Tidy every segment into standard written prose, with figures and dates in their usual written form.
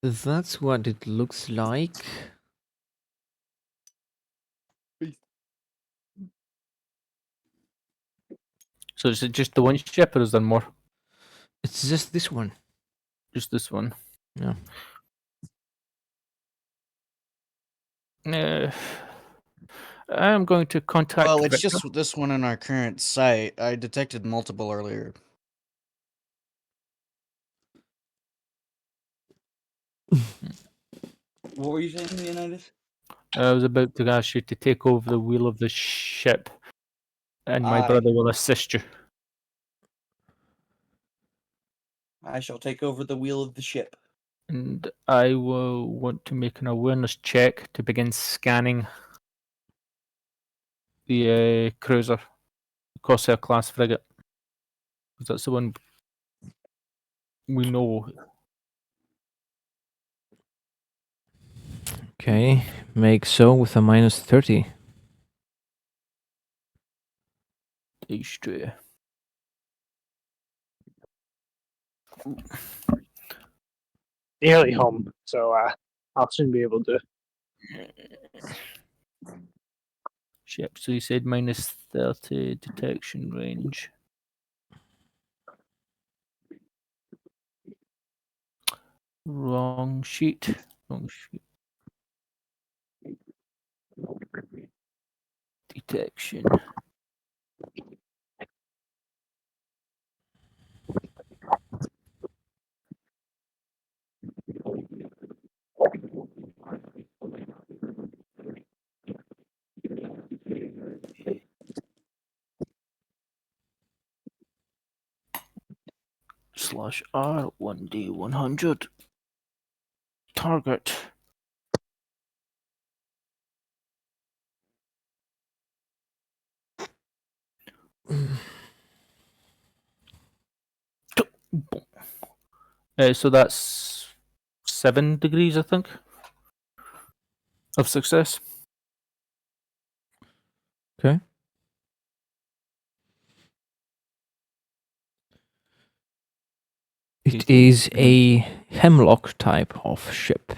That's what it looks like. So is it just the one ship, or is there more? It's just this one. Just this one. Yeah. I'm going to contact. Well, it's Victor. just this one on our current site. I detected multiple earlier. What were you saying, Leonidas? I was about to ask you to take over the wheel of the ship, and my Aye. brother will assist you. I shall take over the wheel of the ship. And I will want to make an awareness check to begin scanning the cruiser, Corsair class frigate, because that's the one we know. Okay, make so with a -30. H2. Nearly home, so I'll soon be able to. Ship. So you said -30 detection range. Wrong sheet. Wrong sheet. Detection. /R 1D100. Target. So that's 7 degrees, I think, of success. Okay. It is a hemlock type of ship.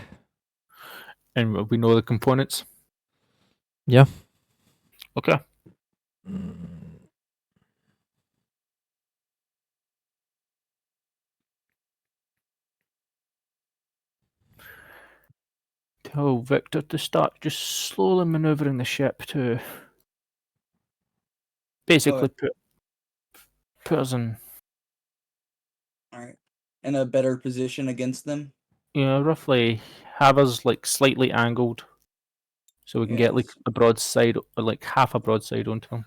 And we know the components. Yeah. Okay. Tell Victor to start just slowly maneuvering the ship to basically put us in, Alright. In a better position against them. roughly have us like slightly angled, so we can get like Yes. a broadside, or like half a broadside onto them.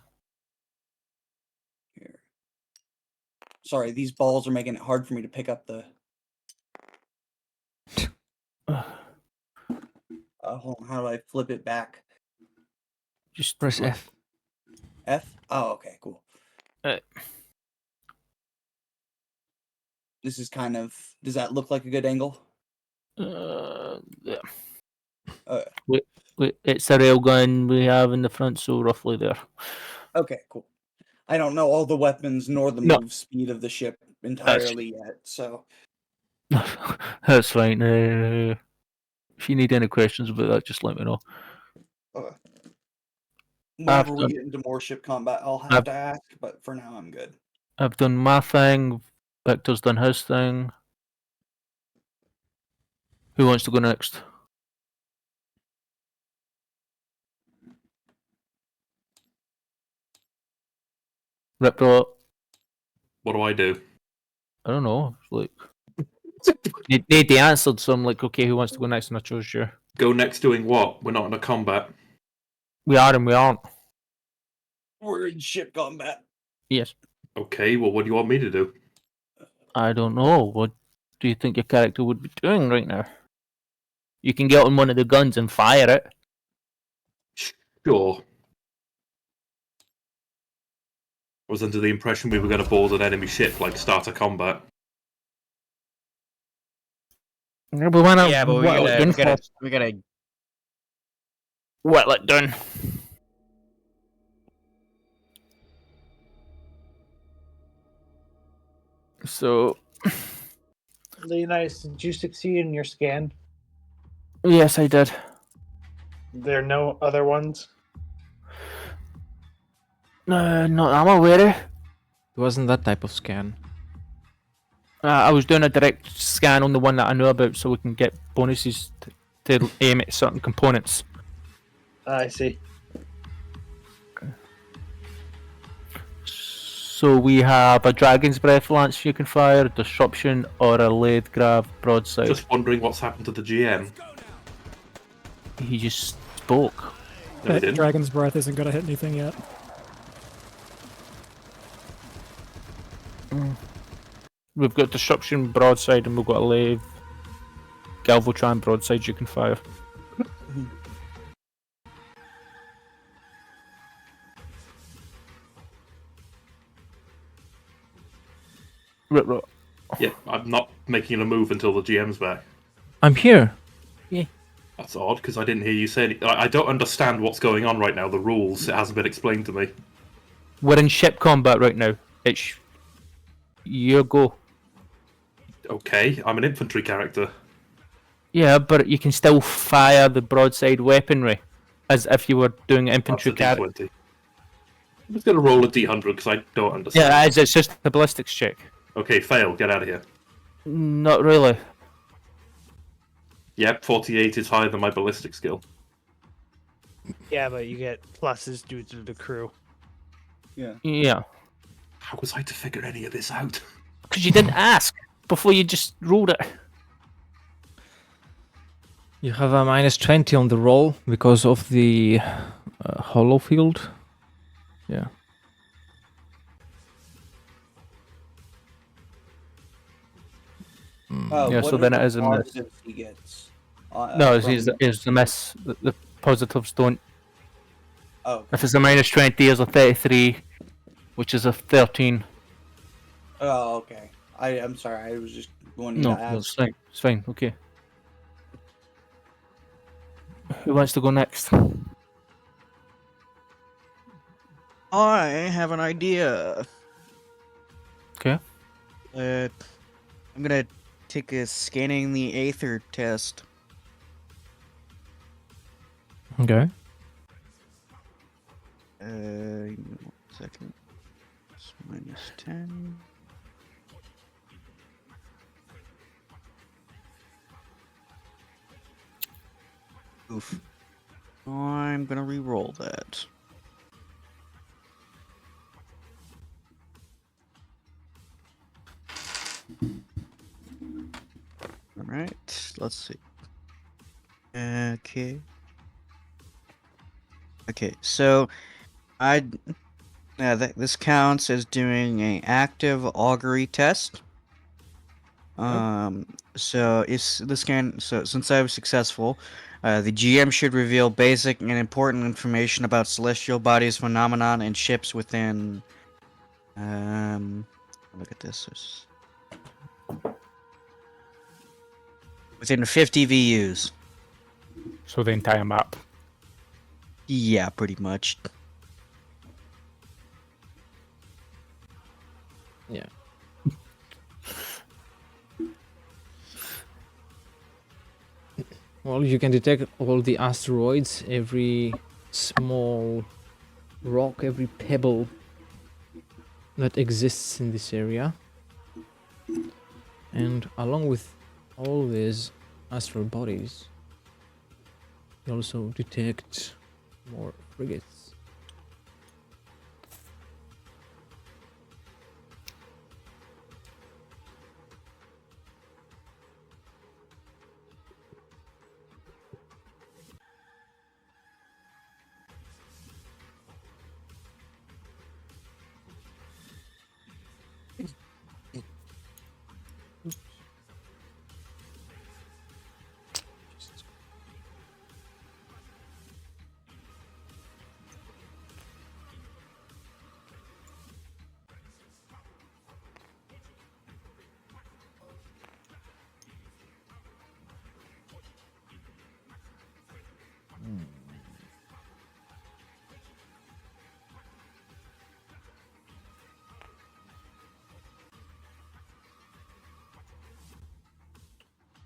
Here. Sorry, these balls are making it hard for me to pick up the. Hold on, how do I flip it back? Just Press F. F? Oh, okay, cool. Uh, This is kind of. Does that look like a good angle? Yeah. Uh, It's a railgun we have in the front, so roughly there. Okay, cool. I don't know all the weapons nor the No. move speed of the ship entirely yet, so. That's fine. If you need any questions about that, just let me know. Whenever we get into more ship combat, I'll have to ask, but for now, I'm good. I've done my thing. Victor's done his thing. Who wants to go next? Ripper. What do I do? I don't know. Like, they answered, so I'm like, okay, who wants to go next? And I chose you. Go next doing what? We're not in a combat. We are and we aren't. We're in ship combat. Yes. Okay, well, what do you want me to do? I don't know. What do you think your character would be doing right now? You can get on one of the guns and fire it. Sure. I was under the impression we were going to board an enemy ship, like start a combat. Yeah, but why not? Yeah, but we gotta. Whittle it down. So, Leonidas, did you succeed in your scan? Yes, I did. There are no other ones? No, not I'm aware of. It wasn't that type of scan. I was doing a direct scan on the one that I know about, so we can get bonuses to aim at certain components. I see. So we have a dragon's breath lance you can fire, disruption, or a lathe grab broadside. Just wondering what's happened to the GM. He just spoke. No, he That didn't. Dragon's Breath isn't going to hit anything yet. We've got disruption broadside, and we've got a lathe galvotron broadside you can fire. Right. Yeah, I'm not making a move until the GM's back. I'm here. That's odd, because I didn't hear you say anything. I don't understand what's going on right now, the rules. It hasn't been explained to me. We're in ship combat right now. It's your go. Okay, I'm an infantry character. Yeah, but you can still fire the broadside weaponry as if you were doing That's infantry a character. D20. I'm just going to roll a D100 because I don't understand. Yeah, it's just a ballistics check. Okay, fail. Get out of here. Not really. Yep, 48 is higher than my ballistic skill. Yeah, but you get pluses due to the crew. Yeah, How was I to figure any of this out? because you didn't ask before you just rolled it. You have a -20 on the roll because of the hollow field. Yeah. Yeah, what so are then it the is a miss. positives he gets? No, from- it's the miss. The positives don't. Oh, If it's a -20, there's a 33, which is a 13. oh, okay. I'm sorry. I was just wanting No, to no, it's ask. fine. It's fine. Okay. Who wants to go next? I have an idea. Okay. I'm gonna take a scanning the aether test. Okay. Give me 1 second. It's -10. Oof. I'm gonna re-roll that. Alright, let's see. Okay. Okay, so this counts as doing an active augury test. So since I was successful, the GM should reveal basic and important information about celestial bodies, phenomenon, and ships within. Look at this. Within 50 VUs. So the entire map. Yeah, pretty much. Yeah. Well, you can detect all the asteroids, every small rock, every pebble that exists in this area. And along with all these asteroid bodies, you also detect more frigates.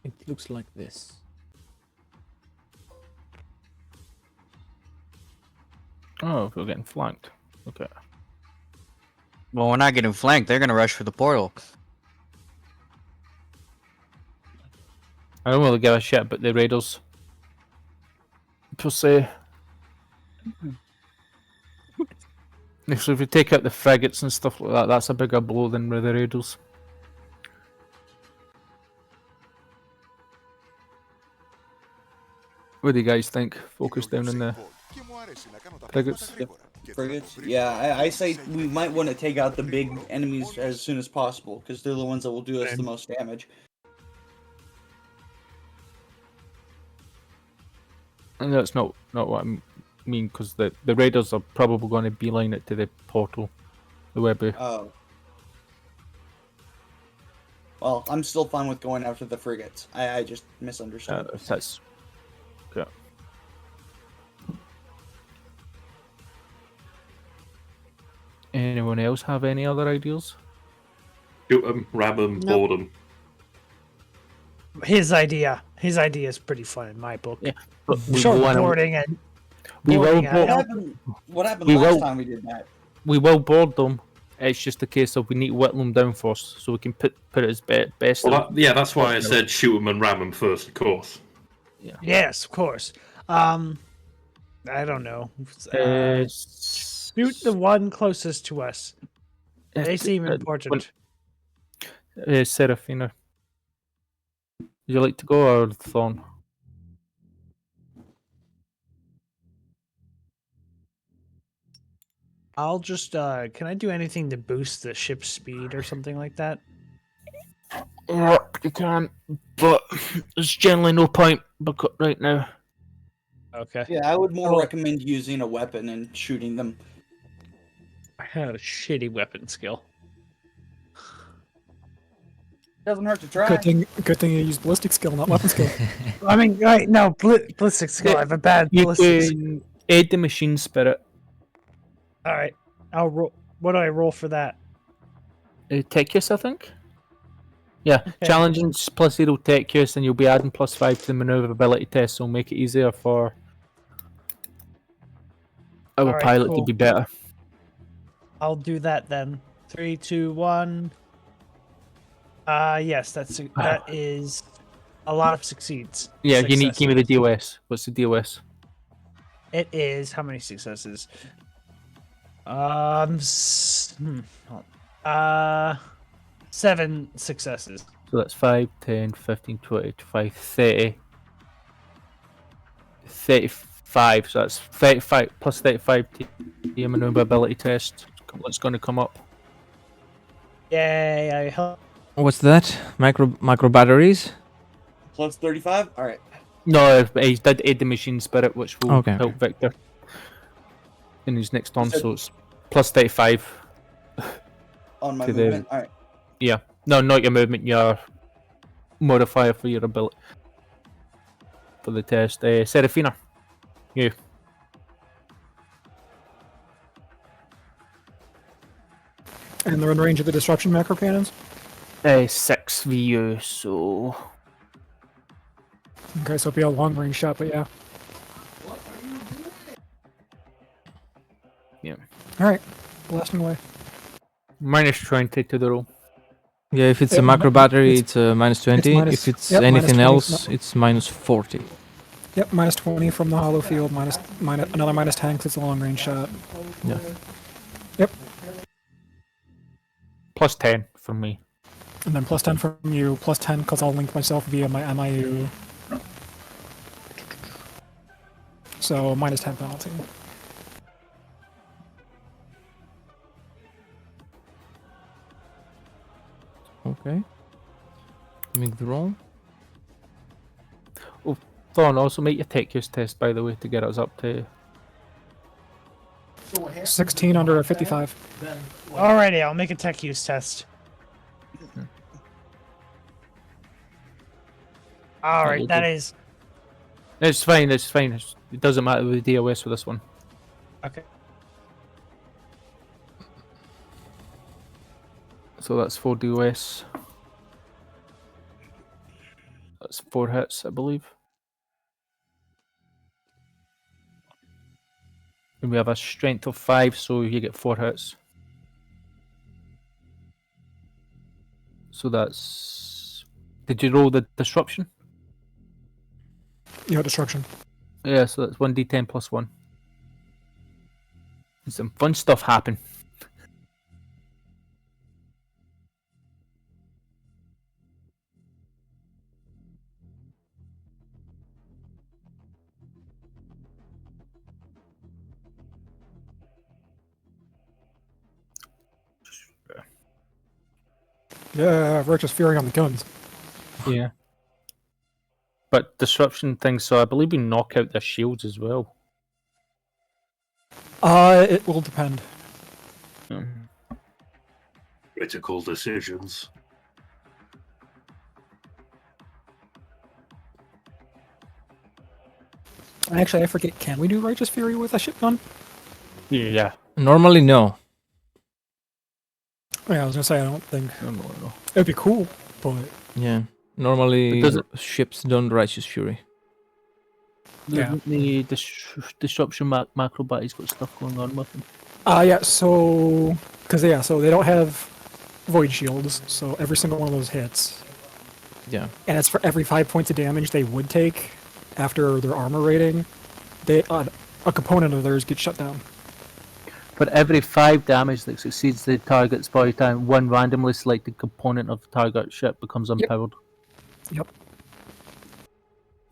It looks like this. Oh, we're getting flanked. Okay. Well, we're not getting flanked. They're gonna rush for the portal. I don't really give a shit about the raiders. Per se. So if we take out the frigates and stuff like that, that's a bigger blow than with the raiders. What do you guys think? Focus down on the frigates. Frigates? Yeah, I say we might want to take out the big enemies as soon as possible, because they're the ones that will do us the most damage. And that's not what I mean, because the raiders are probably going to beeline it to the portal. The web. Oh. Well, I'm still fine with going after the frigates. I just misunderstood. That's okay. Anyone else have any other ideas? Shoot them, ram them, board them. His idea is pretty fun in my book. Yeah, but we Short wanna- boarding and we will boarding board- out. What happened We last will- time we did that? we will board them. It's just a case of we need to whittle them down first, so we can put it as best. Well, that's why I said shoot them and ram them first, of course. Yes, of course. I don't know. Shoot the one closest to us. They seem important. Seraphina. Would you like to go or Thorn? I'll just can I do anything to boost the ship's speed or something like that? Yeah, you can, but there's generally no point right now. Okay. Yeah, I would more Well- recommend using a weapon and shooting them. I had a shitty weapon skill. Doesn't hurt to try. Good thing you used ballistic skill, not weapon skill. I mean, right, no, ballistic skill. I have a bad You ballistic skill. can aid the machine spirit. Alright. I'll roll. What do I roll for that? Techius, I think. Yeah, Okay. challenging plus 0 Techius, and you'll be adding plus 5 to the maneuverability test, so make it easier for our Alright, pilot to cool. be better. I'll do that then. 3, 2, 1. Yes, that is a lot of succeeds. Yeah, you need to give me the Successes. DOS. What's the DOS? It is how many successes? 7 successes. So that's 5, 10, 15, 20, 25, 30. 35, so that's 35 plus 35 to your maneuverability test. What's going to come up? Yay! I help. What's that? Micro batteries? Plus 35? Alright. No, he did aid the machine spirit, which will Okay. help Victor in his next turn, So- so it's plus 35. On my To the- movement? Alright. Yeah. No, not your movement, your modifier for your ability. For the test. Seraphina. You. And they're in range of the disruption macro cannons. 6 VU, so. Okay, so it'll be a long range shot, but yeah. Yeah. Alright, blasting away. Minus 20 to the roll. Yeah, if it's Yeah, a macro battery, it's- it's minus 20. minus- If it's yep, minus anything 20, else, it's minus 40. Yep, minus 20 from the hollow field, minus another minus 10 because it's a long range shot. Yeah. Yep, Plus 10 from me. and then plus 10 from you, plus 10 because I'll link myself via my MIU. So minus 10 penalty. Okay. Make the roll. Thorn, also make your Techius test, by the way, to get us up to. 16 under a 55. Alrighty, I'll make a tech use test. Alright, that is It's fine, it's fine. It doesn't matter with the DOS for this one. okay. So that's 4 DOS. That's 4 hits, I believe. And we have a strength of 5, so you get 4 hits. So that's. Did you roll the disruption? Yeah, destruction. Yeah, so that's 1d10 plus 1. And some fun stuff happen. Yeah, Righteous Fury on the guns. Yeah. But disruption things, so I believe we knock out their shields as well. It will depend. Critical decisions. Actually, I forget. Can we do Righteous Fury with a ship gun? Yeah. Normally, no. Yeah, I was gonna say I don't think No. it'd be cool, but Yeah. Normally, But does it- ships don't righteous fury. Yeah. The disruption macro body's got stuff going on with them. yeah. So so they don't have void shields, so every single one of those hits, Yeah. and it's for every 5 points of damage they would take after their armor rating. They a component of theirs gets shut down. For every 5 damage that succeeds the target's body time, one randomly selected component of the target ship becomes unpowered. Yep.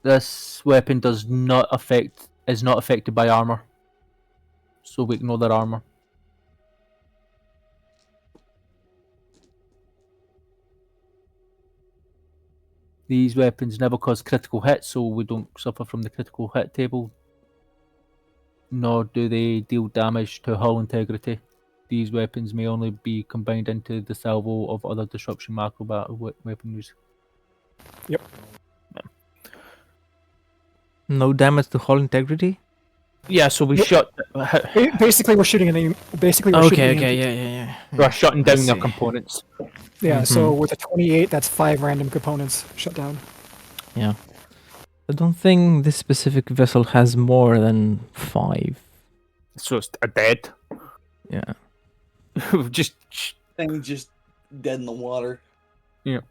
This weapon is not affected by armor, so we ignore their armor. These weapons never cause critical hits, so we don't suffer from the critical hit table. Nor do they deal damage to hull integrity. These weapons may only be combined into the salvo of other disruption macro battle weapons. Yep. No damage to hull integrity? Yeah, so we Yep. shut. Basically, we're shooting an. Basically, we're shooting an- yeah. We're shutting I down their see. components. Yeah. So with a 28, that's 5 random components shut down. Yeah. I don't think this specific vessel has more than 5. So it's a dead. Yeah. Just Thing just dead in the water. Which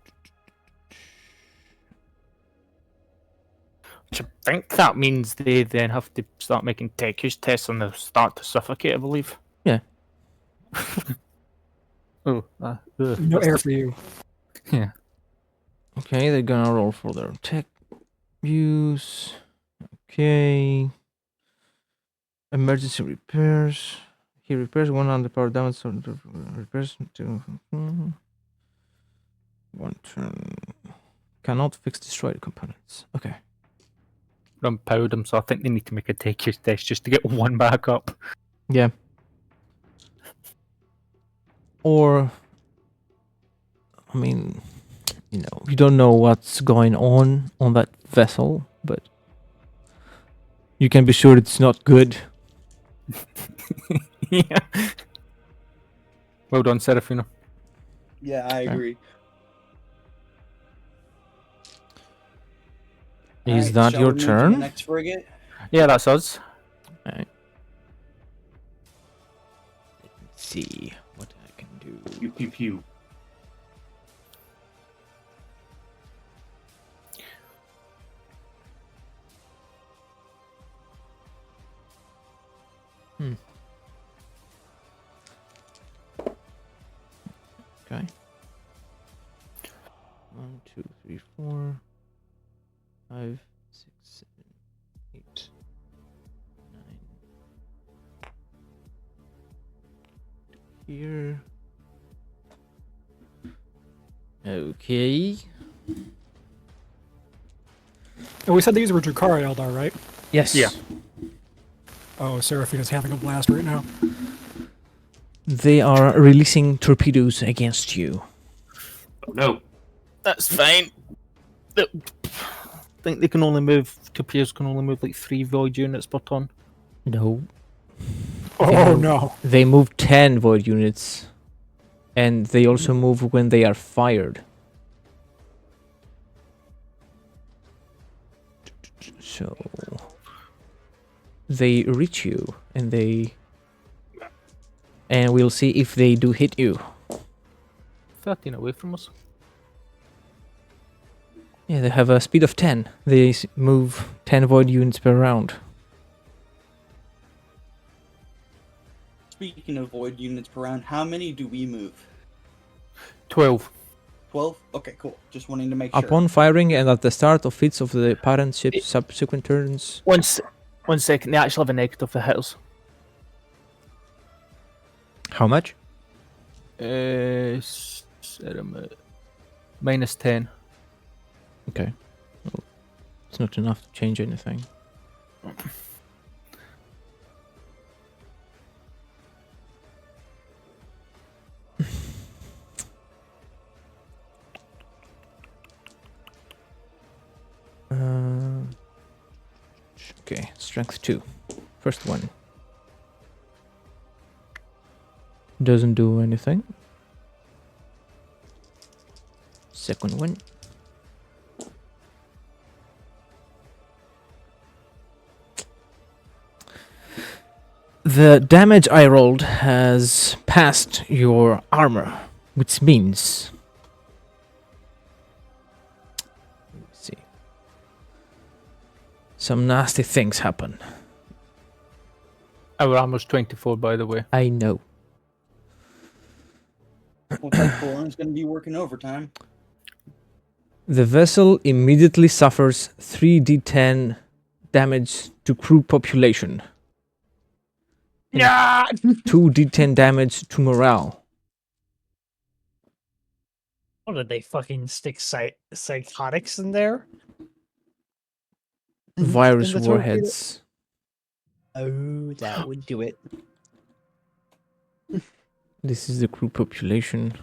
I think that means they then have to start making tech use tests and they'll start to suffocate, I believe. Yeah. Oh, No air for you. Yeah. Okay, they're gonna roll for their tech use. Okay. Emergency repairs. He repairs 100 power damage. So repairs to 1 turn. Cannot fix destroyed components. Okay. Unpowered them, so I think they need to make a tech use test just to get one back up. Yeah. Or, I mean, you don't know what's going on that vessel, but you can be sure it's not good. Yeah. Well done, Serafina. Yeah, I Okay. agree. Is Alright, that shall your we move to turn? The next frigate. Yeah, that's us. Let's see what I can do. Pew pew pew. Okay. 1, 2, 3, 4, 5, 6, 7, 8, 9. Here. Okay. And we said these were drukari Eldar, right? Yes. Yeah. Oh, Seraphina's having a blast right now. They are releasing torpedoes against you. Oh, no. That's fine. I think they can only move, torpedoes can only move like 3 void units per ton. No. Oh no. They move 10 void units. And they also move when they are fired. So they reach you, and we'll see if they do hit you. 13 away from us. Yeah, they have a speed of 10. They move 10 void units per round. Speaking of void units per round, how many do we move? 12. 12? Okay, cool. Just wanting to make sure. Upon firing and at the start of each of the parent ship's subsequent turns. One second, they actually have a negative for hitters. How much? Minus 10. Okay. Well, it's not enough to change anything. Okay, strength 2. First one. Doesn't do anything. Second one. The damage I rolled has passed your armor, which means... Let's see. Some nasty things happen. Our armor's 24, by the way. I know. Looks like Thorin's going to be working overtime. The vessel immediately suffers 3d10 damage to crew population. Yeah. 2d10 damage to morale. What did they fucking stick psychotics in there? Virus In the torpedo? warheads. Oh, that would do it. This is the crew population.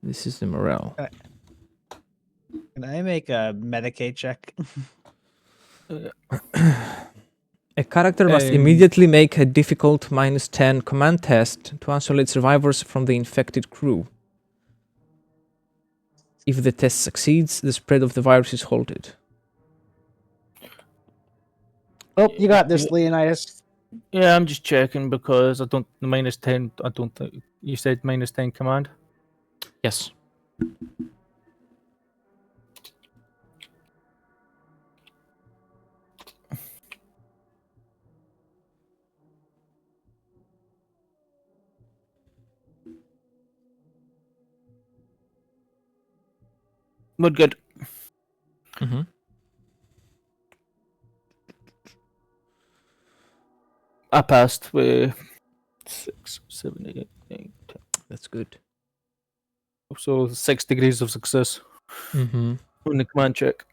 This is the morale. Can I make a Medicaid check? A character must immediately make a difficult -10 command test to isolate survivors from the infected crew. If the test succeeds, the spread of the virus is halted. Oh, you got this, Leonidas. Yeah, I'm just checking because I don't. The minus 10, I don't think. You said minus 10 command? Yes. We're good. Mm-hmm. I passed with 6, 7, 8, 9, 10. That's good. So 6 degrees of success Mm-hmm. on the command check.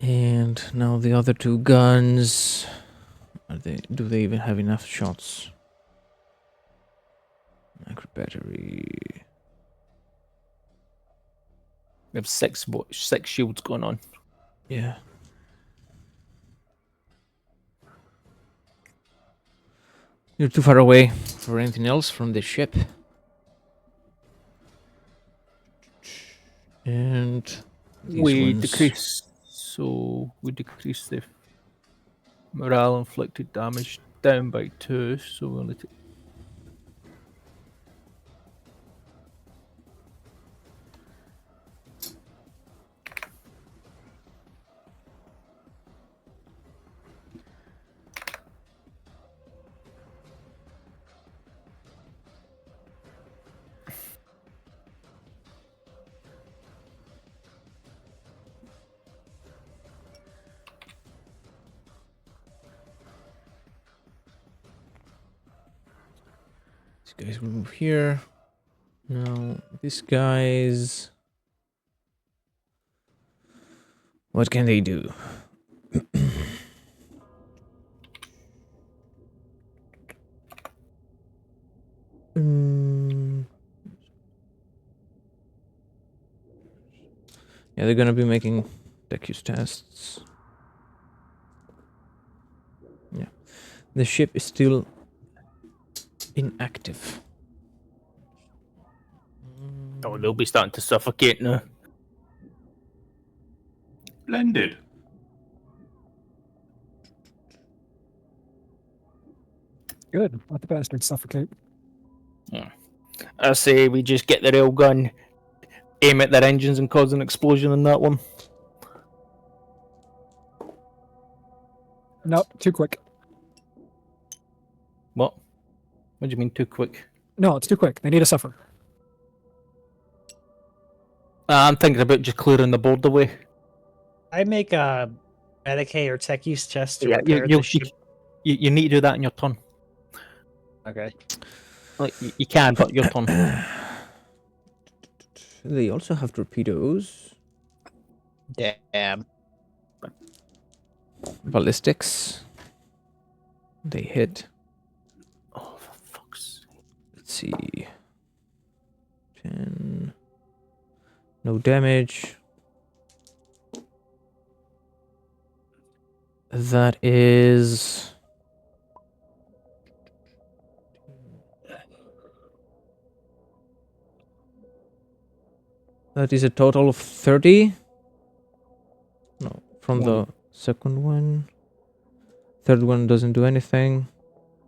And now the other 2 guns. Do they even have enough shots? Micro battery. We have 6 shields going on. Yeah. You're too far away for anything else from the ship. And We decrease the morale inflicted damage down by 2, so we only take. These guys will move here. Now, these guys... What can they do? Yeah, they're gonna be making Dex tests. Yeah. The ship is still inactive. Oh, they'll be starting to suffocate now. Splendid. Good. Let the bastards suffocate. I say we just get the rail gun, aim at their engines, and cause an explosion in that one. Nope, too quick. What? What do you mean too quick? No, it's too quick. They need to suffer. I'm thinking about just clearing the board away. I make a Medicaid or tech use test to Yeah, repair the ship. you need to do that in your turn. Okay. Like you can, but your turn. They also have torpedoes, Damn. ballistics. They hit. Oh, for fuck's sake. Let's see. 10. No damage. That is. That is a total of 30. No, from the second one. Third one doesn't do anything.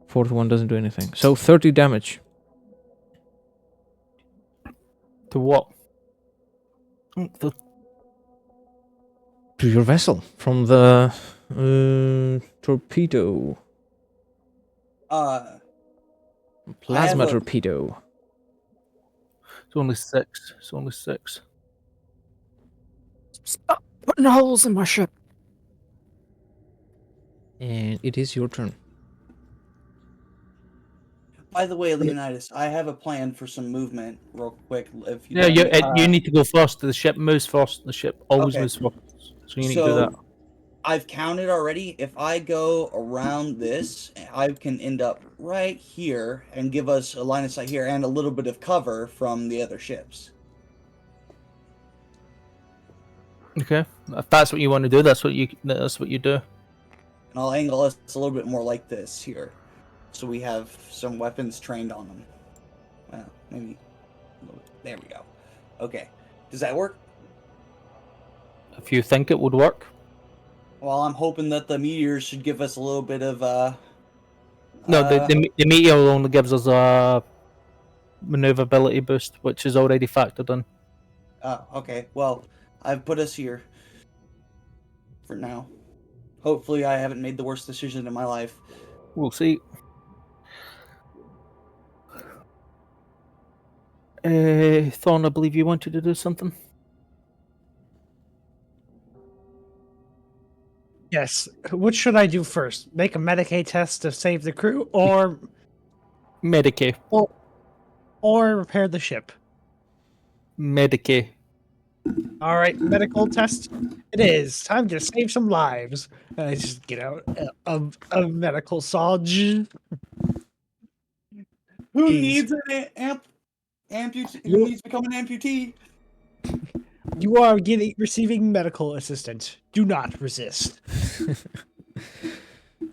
Fourth one doesn't do anything. So 30 damage. To what? To your vessel from the torpedo. Plasma a- torpedo. It's only 6. It's only 6. Stop putting holes in my ship. And it is your turn. By the way, Leonidas, I have a plan for some movement, real quick. If you Yeah, don't- you need to go first. The ship moves first. The ship always Okay. moves first. So you need to do that. I've counted already. If I go around this, I can end up right here and give us a line of sight here and a little bit of cover from the other ships. Okay, if that's what you want to do, that's what you do. And I'll angle us a little bit more like this here. So we have some weapons trained on them. Well, maybe a little bit. There we go. Okay. Does that work? If you think it would work. Well, I'm hoping that the meteors should give us a little bit of No, the meteor only gives us a maneuverability boost, which is already factored in. Oh, okay. Well, I've put us here for now. Hopefully, I haven't made the worst decision in my life. We'll see. Thorn, I believe you wanted to do something. Yes. What should I do first? Make a Medicaid test to save the crew, or Medicaid. or repair the ship? Medicaid. All right, medical test. It is time to save some lives. I just get out a medical saw. Who Jeez. needs an amputee? You- Who needs to become an amputee? You are receiving medical assistance. Do not resist.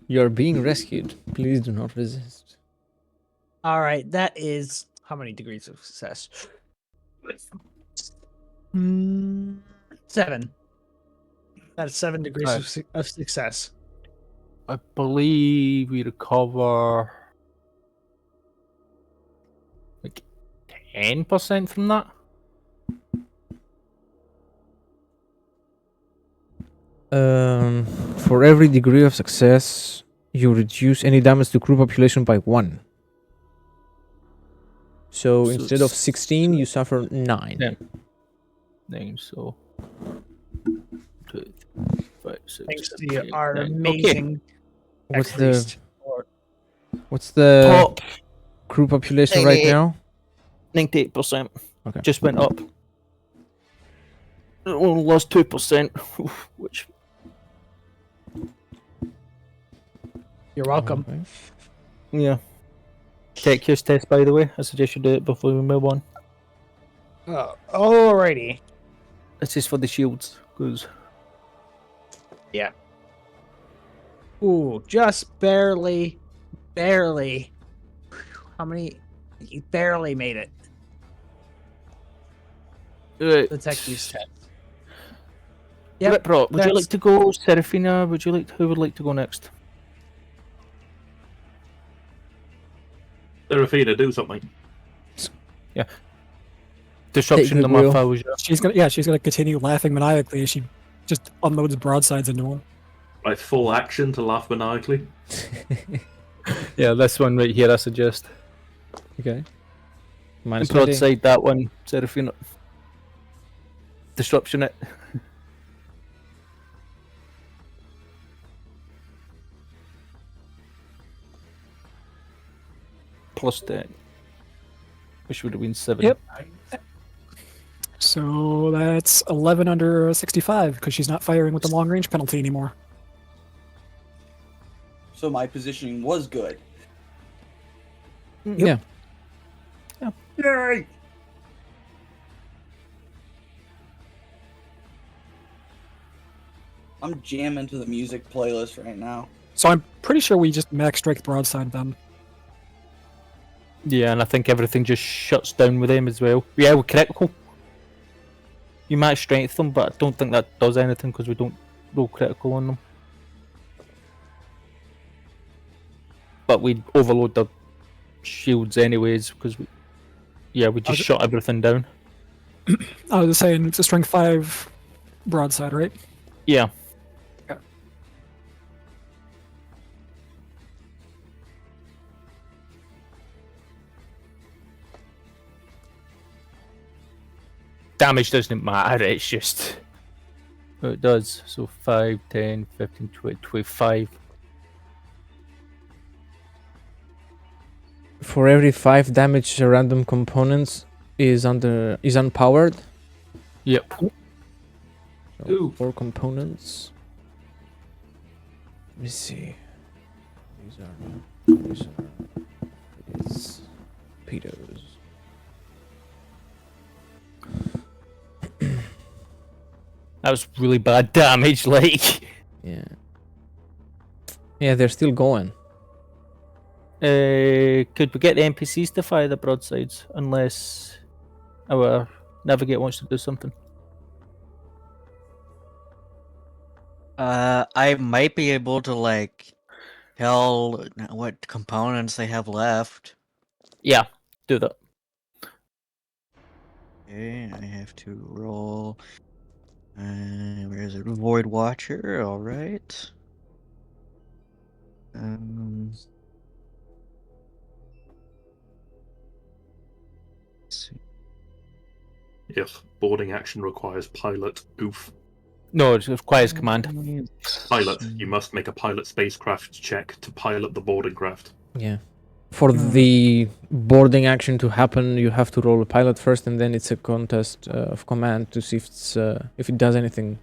You're being rescued. Please do not resist. All right, that is how many degrees of success? 7. That's 7 degrees of success. I believe we recover like 10% from that. For every degree of success, you reduce any damage to crew population by 1. So So instead of it's- 16, you suffer 9. Yeah. 9, so 2, 5, 6, Thanks to 7, 8, our 9. Okay. amazing What's tech the priest. what's the Top crew population right 98. now? 98%. Okay. Just went up. It only lost 2%, which You're welcome. Okay. yeah. Tech use test, by the way. I suggest you do it before we move on. Alrighty. This is for the shields, because Ooh, just barely. How many? You barely made it. Right. the tech use test. Yep, would you that's- like to go, Seraphina? Who would like to go next? Serafina, do something. Disruption Take to the my wheel. foes. She's gonna continue laughing maniacally as she just unloads broadsides into him. Right, full action to laugh maniacally. Yeah, this one right here, I suggest. Okay. Minus And 20. broadside that one, Seraphina. Disruption it. Plus 10. Which would have been 7. Yep. So that's 11 under 65 because she's not firing with the long range penalty anymore. So my positioning was good. Yeah. Yay! I'm jamming to the music playlist right now. So I'm pretty sure we just max strike broadside them. Yeah, and I think everything just shuts down with them as well. Yeah, we're critical. You might strength them, but I don't think that does anything because we don't roll critical on them. But we overload the shields anyways because we just shut everything down. I was saying it's a strength 5 broadside, right? Yeah. Damage doesn't matter, it's just... Oh, it does. So 5, 10, 15, 20, 25. For every 5 damage, random components is unpowered. Yep. So Ooh. 4 components. Let me see. These are it's pedos. That was really bad damage, like... Yeah. Yeah, they're still going. Could we get the NPCs to fire the broadsides? Unless our navigate wants to do something. I might be able to like tell what components they have left. Yeah, do that. Okay, I have to roll. Where is it? Void Watcher. All right. Let's see. If boarding action requires pilot, oof. No, it requires command. Pilot, you must make a pilot spacecraft check to pilot the boarding craft. Yeah. For the boarding action to happen, you have to roll a pilot first, and then it's a contest of command to see if it does anything,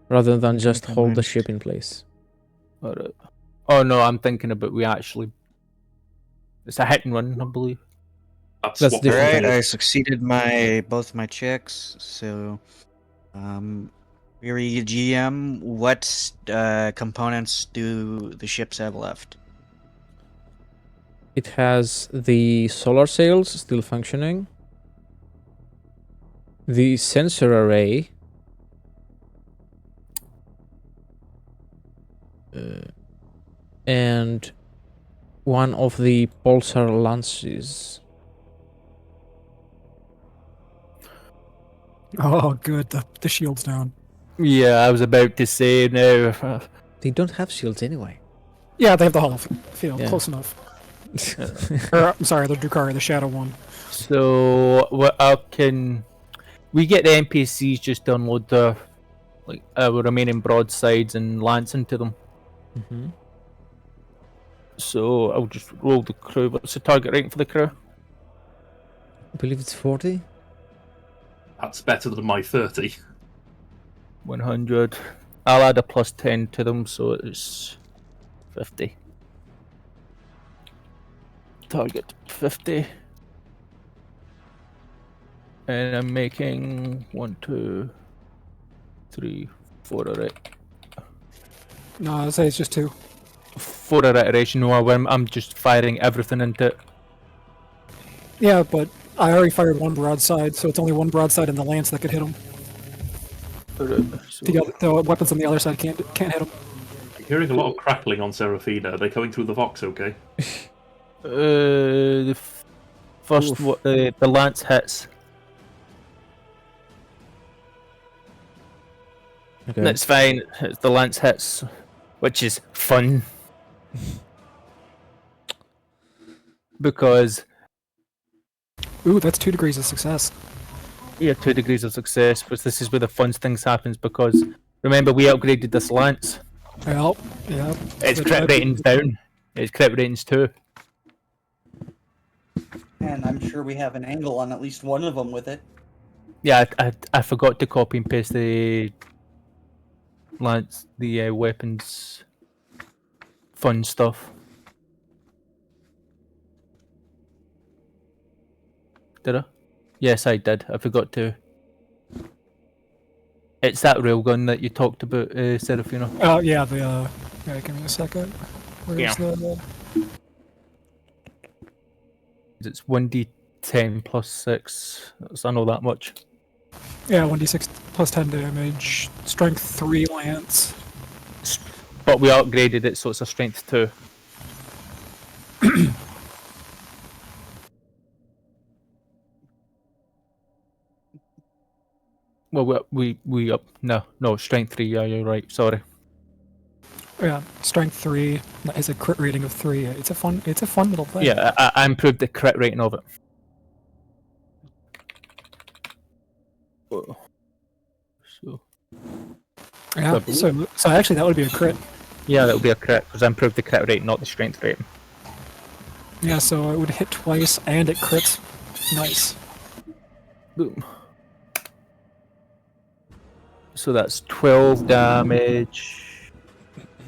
rather than just hold the ship in place. Alright. Oh no, I'm thinking about we actually... It's a hit and run, I believe. That's That's what different. Alright, it I is. succeeded both my checks, so Weary GM, what components do the ships have left? It has the solar sails still functioning, the sensor array, and one of the pulsar lances. Oh, good. The shield's down. Yeah, I was about to say now. They don't have shields anyway. Yeah, they have the hollow field. Yeah. Close enough. Or, I'm sorry, the drukari, the shadow one. So, what can we get the NPCs just to unload the our remaining broadsides and lance into them? Mm-hmm. So I'll just roll the crew. What's the target rank for the crew? I believe it's 40. That's better than my 30. 100. I'll add a plus 10 to them, so it's 50. Target 50. And I'm making 1, 2, 3, 4 alright. No, I'd say it's just 2. 4 iteration, no, I'm just firing everything into it. Yeah, but I already fired one broadside, so it's only one broadside in the lance that could hit him. The weapons on the other side can't hit him. I'm hearing a lot of crackling on Seraphina. Are they coming through the Vox okay? The first the lance hits. Okay. That's fine. The lance hits, which is fun. Because Ooh, that's 2 degrees of success. yeah, 2 degrees of success, but this is where the fun things happens because remember we upgraded this lance. Well, yeah. Its Good crit job. rating's down. Its crit rating's 2. And I'm sure we have an angle on at least one of them with it. Yeah, I forgot to copy and paste the lance, the weapons, fun stuff. Did I? Yes, I did. I forgot to. It's that railgun that you talked about, Serafino. Oh, yeah, yeah, give me a second. Where's Yeah. the... It's 1d10 plus 6. So I know that much. Yeah, 1d6 plus 10 damage. Strength 3 lance. But we upgraded it, so it's a strength 2. Well, we up no strength 3. Yeah, you're right. Sorry. Yeah, strength 3. That has a crit rating of 3. It's a fun little thing. Yeah, I improved the crit rating of it. So Yeah, so actually that would be a crit. yeah, that would be a crit because I improved the crit rating, not the strength rating. Yeah, so it would hit twice and it crits. Nice. Boom. So that's 12 damage,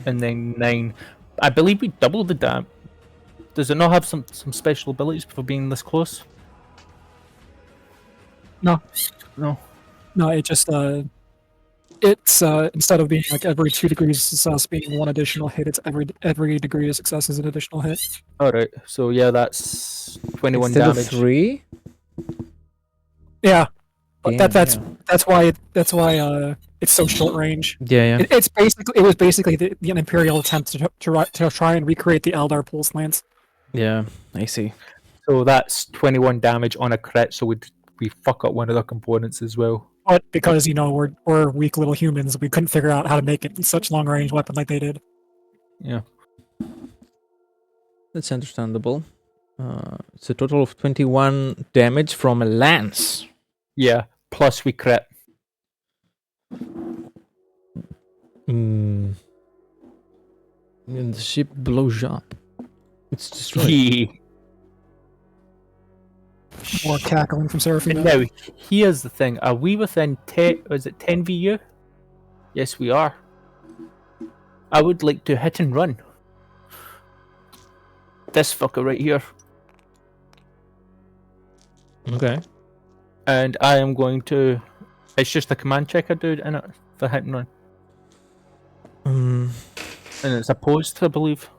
and then 9. I believe we doubled the damage. Does it not have some special abilities for being this close? No. No. No, it just it's instead of being like every 2 degrees of success being 1 additional hit, it's every degree of success is an additional hit. Alright, so yeah, that's 21 Instead damage. of 3? Yeah. But Damn, that's yeah. that's why it's so short range. Yeah, yeah. It was basically the Imperial attempt to try and recreate the Eldar pulse lance. Yeah, I see. So that's 21 damage on a crit, so we fuck up one of the components as well. But because we're weak little humans, we couldn't figure out how to make it such long range weapon like they did. Yeah. That's understandable. It's a total of 21 damage from a lance. Yeah, plus we crit. And the ship blows up. It's destroyed. More cackling from Seraphina. Now, here's the thing. Are we within 10... is it 10 VU? Yes, we are. I would like to hit and run. This fucker right here. Okay. And I am going to... It's just a command check I do in it for hit and run. And it's opposed, I believe.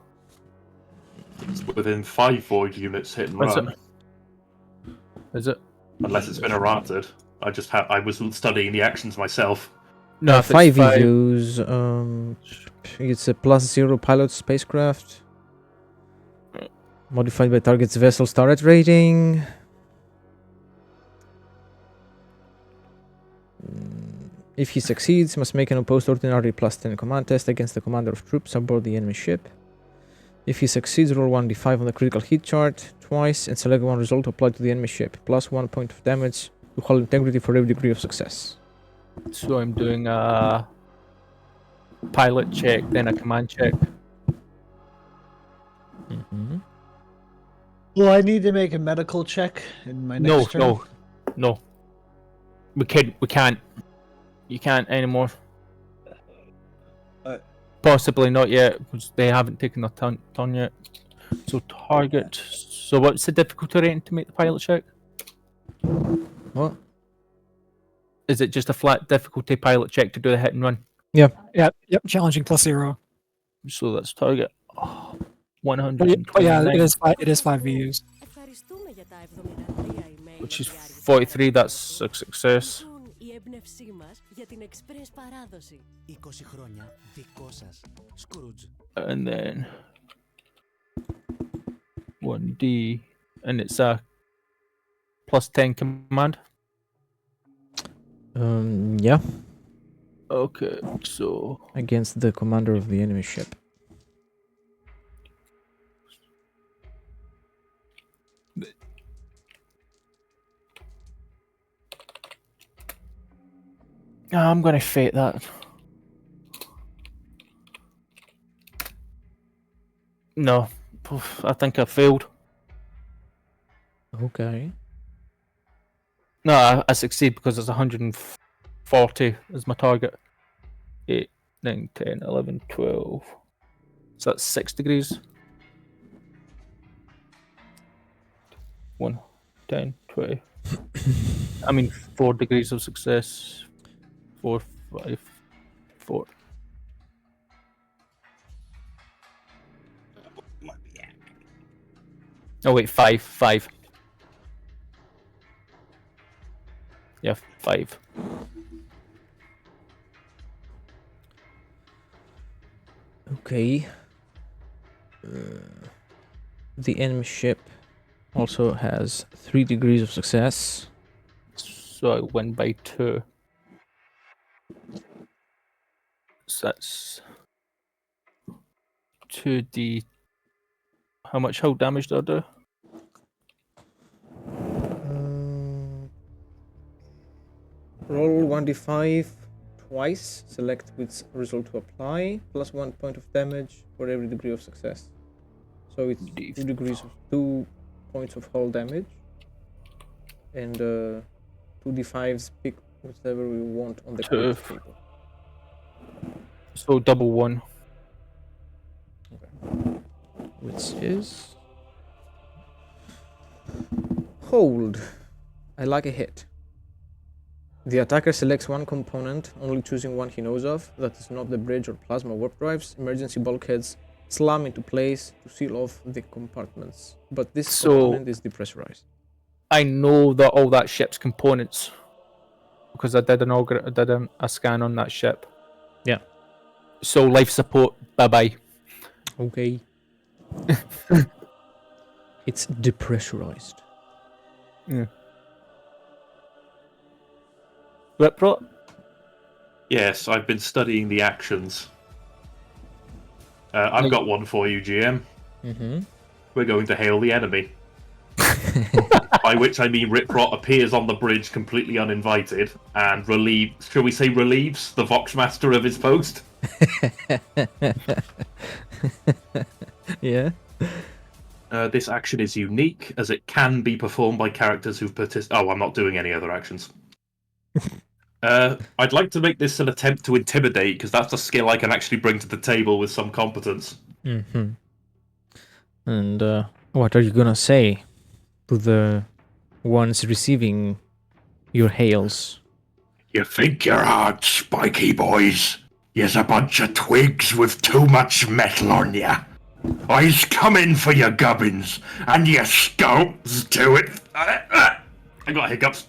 It's within 5 void units hit and Is run. it? Is it? Unless it's been errated. I was studying the actions myself. No, if it's 5 EUs. It's a +0 pilot spacecraft. Modified by target's vessel turret rating. If he succeeds, must make an opposed ordinary +10 command test against the commander of troops aboard the enemy ship. If he succeeds, roll 1d5 on the critical hit chart twice and select one result applied to the enemy ship, +1 point of damage to hull integrity for every degree of success. So I'm doing a pilot check, then a command check. Will I need to make a medical check in my next turn? No. We can't. You can't anymore. Possibly not yet, because they haven't taken their turn yet. So target. So what's the difficulty rating to make the pilot check? What? Is it just a flat difficulty pilot check to do the hit and run? Yep, challenging +0. So that's target. 100. But yeah, it is 5 VUs. which is 43. That's a success. Η έμπνευσή μας για την express παράδοση. 20 χρόνια δικό σας. Scrooge. And then 1d, and it's a plus 10 command. Yeah, Okay, so against the commander of the enemy ship. I'm gonna fate that. No, I think I failed. Okay. No, I succeed because it's 140 is my target. 8, 9, 10, 11, 12. So that's 6 degrees. 1, 10, 20. I mean, 4 degrees of success. 4, 5, 4. Oh wait, 5. Yeah, 5. Okay. The enemy ship also has 3 degrees of success. So I win by 2. So that's 2d. How much hull damage do I do? Roll 1d5 twice, select which result to apply, plus 1 point of damage for every degree of success. So it's 2 degrees of 2 points of hull damage, and 2d5s, pick whichever we want on the Two. table. So double 1. Which is hold. I like a hit. The attacker selects one component, only choosing one he knows of, that is not the bridge or plasma warp drives. Emergency bulkheads slam into place to seal off the compartments, but this component is depressurized. I know that all that ship's components because I did a scan on that ship. Yeah. So life support, bye bye. Okay. It's depressurized. Yeah. Riprot? Yes, I've been studying the actions. I've got one for you, GM. Mm-hmm. We're going to hail the enemy. By which I mean Riprot appears on the bridge completely uninvited and shall we say relieves the Voxmaster of his post. Yeah. This action is unique as it can be performed by characters who've participated. Oh, I'm not doing any other actions. I'd like to make this an attempt to intimidate because that's a skill I can actually bring to the table with some competence. Mm-hmm. And what are you gonna say to the ones receiving your hails? You think you're hard, spiky boys? You's a bunch of twigs with too much metal on ya. I's coming for your gubbins, and your scalps to it. I got hiccups.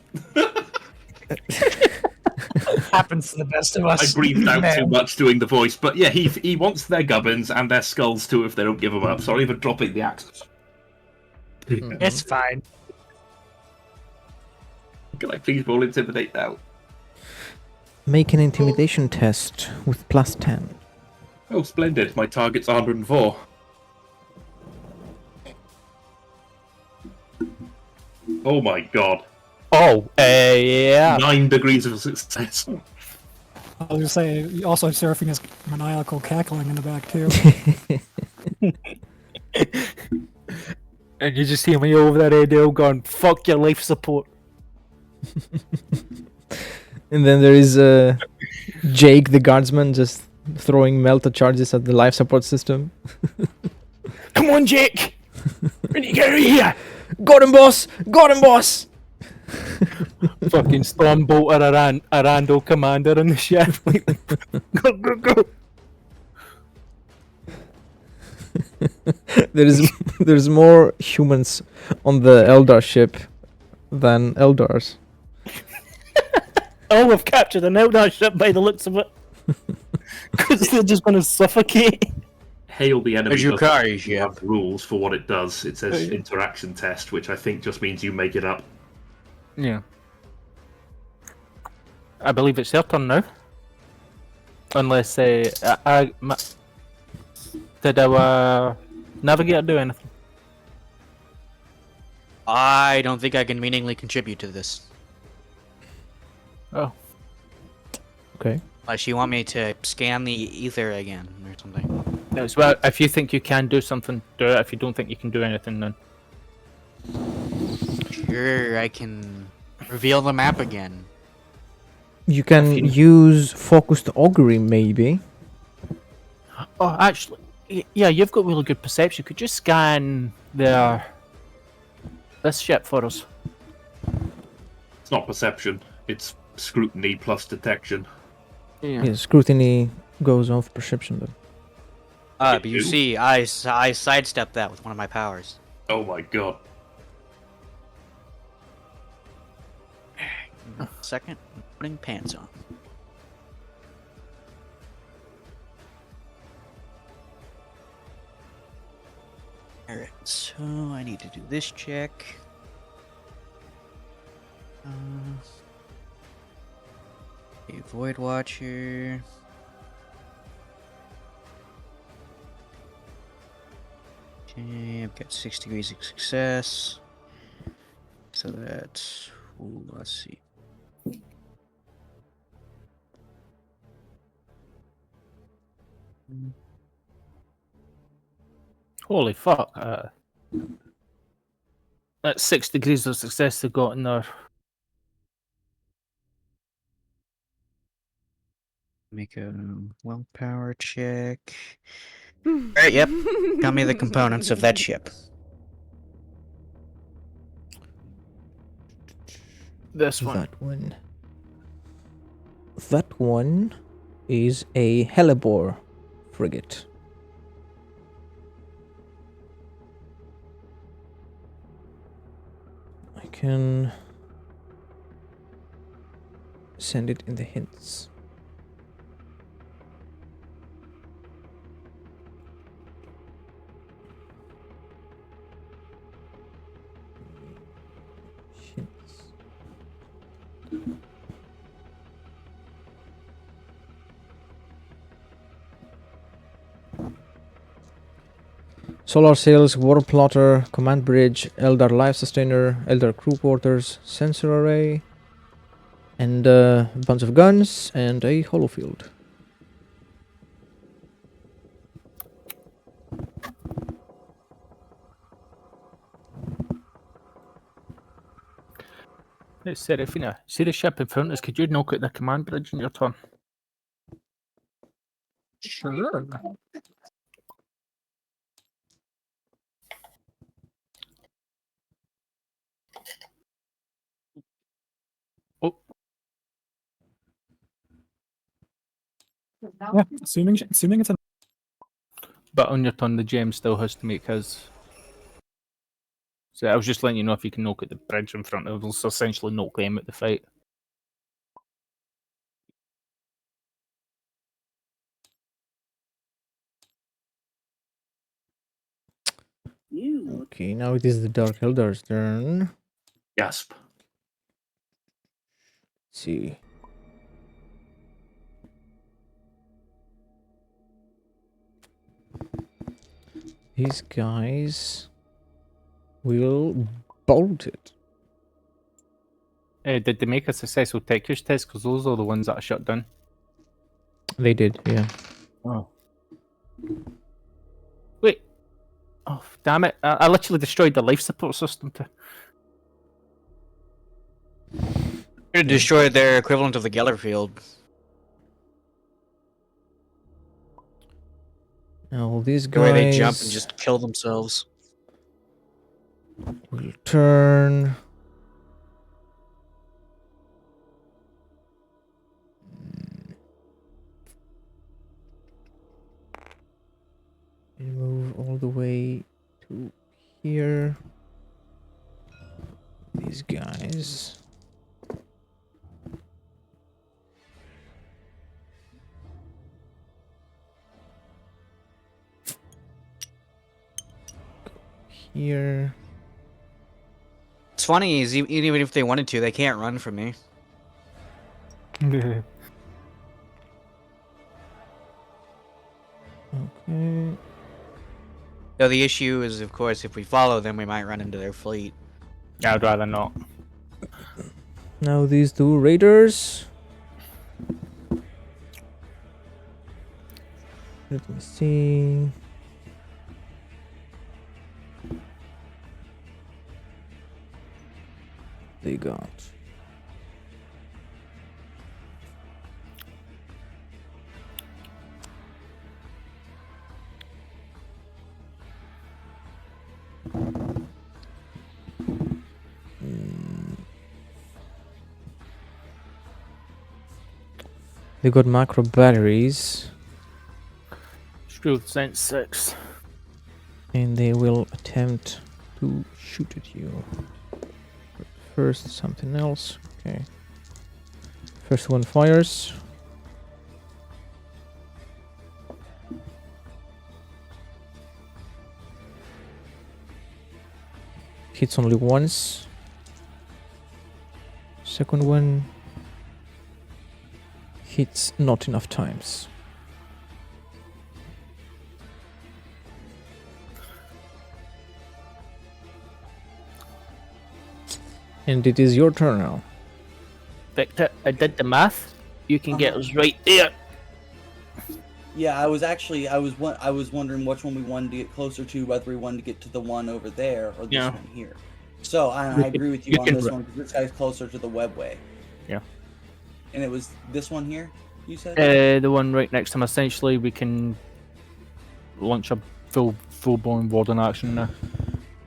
Happens to the best of us. I breathed out Man. too much doing the voice, but yeah, he wants their gubbins and their skulls too if they don't give them up. Sorry for dropping the accents. It's fine. Can I please roll intimidate now? Make an intimidation test with plus 10. Oh, splendid. My target's 104. Oh my god. Oh, yeah. 9 degrees of success. I was gonna say, also surfing is maniacal cackling in the back too. And you just hear me over that radio going, fuck your life support. And then there is Jake, the guardsman, just throwing melta charges at the life support system. Come on, Jake! When you get here! Got him, boss! Got him, boss! Fucking Stormbolter, a rando commander in the ship. Go, go, go! there's more humans on the Eldar ship than Eldars. Oh, we've captured an Eldar ship by the looks of it. Because they're just going to suffocate. Hail the enemy drukari doesn't ship. have rules for what it does. It says Yeah. interaction test, which I think just means you make it up. Yeah. I believe it's their turn now. Unless did our navigator do anything? I don't think I can meaningfully contribute to this. Oh. Okay. Unless you want me to scan the ether again or something. No, well, if you think you can do something, do it. If you don't think you can do anything, then Sure, I can reveal the map again. You can use focused augury, maybe. oh, actually, yeah, you've got really good perception. Could you scan this ship for us? It's not perception, it's scrutiny plus detection. Yeah, scrutiny goes off perception then. But you see, I sidestepped that with one of my powers. Oh my god. Second, I'm putting pants on. Alright, so I need to do this check. A Void Watcher. Okay, I've got 6 degrees of success. So that's, let's see. Holy fuck! That's 6 degrees of success they got in there. Make a willpower check. Alright, yep. Got me the components of that ship. This one. That one. That one is a Hellebore frigate. I can send it in the hints. Solar sails, war plotter, command bridge, Eldar life sustainer, Eldar crew quarters, sensor array, and a bunch of guns and a holofield. Hey, Serafina, see the ship in front of us? Could you knock out the command bridge in your turn? Sure. Oh. Yeah, assuming it's an. But on your turn, the GM still has to make his. So I was just letting you know if you can knock out the bridge in front of us, essentially knock them out the fight. Okay, now it is the Dark Eldar's turn. Gasp. Let's see. These guys will bolt it. Did they make a successful tech use test? Because those are the ones that are shut down. They did, yeah. Oh. Wait. Oh, damn it. I literally destroyed the life support system too. You destroyed their equivalent of the Geller field. Now these The way guys they jump and just kill themselves. will turn. Remove all the way to here. These guys. Here. It's funny is even if they wanted to, they can't run from me. Okay. Though the issue is, of course, if we follow them, we might run into their fleet. I'd rather not. Now these two raiders. Let me see. They got. They got macro batteries. Screw sense 6. And they will attempt to shoot at you. But first, something else. Okay. First one fires. Hits only once. Second one hits not enough times. And it is your turn now. Victor, I did the math. You can get us right there. Yeah, I was wondering which one we wanted to get closer to, whether we wanted to get to the one over there or this one here. So I agree with you on this one because this guy's closer to the webway. Yeah. And it was this one here, you said? The one right next to him. Essentially, we can launch a full-blown warden action now.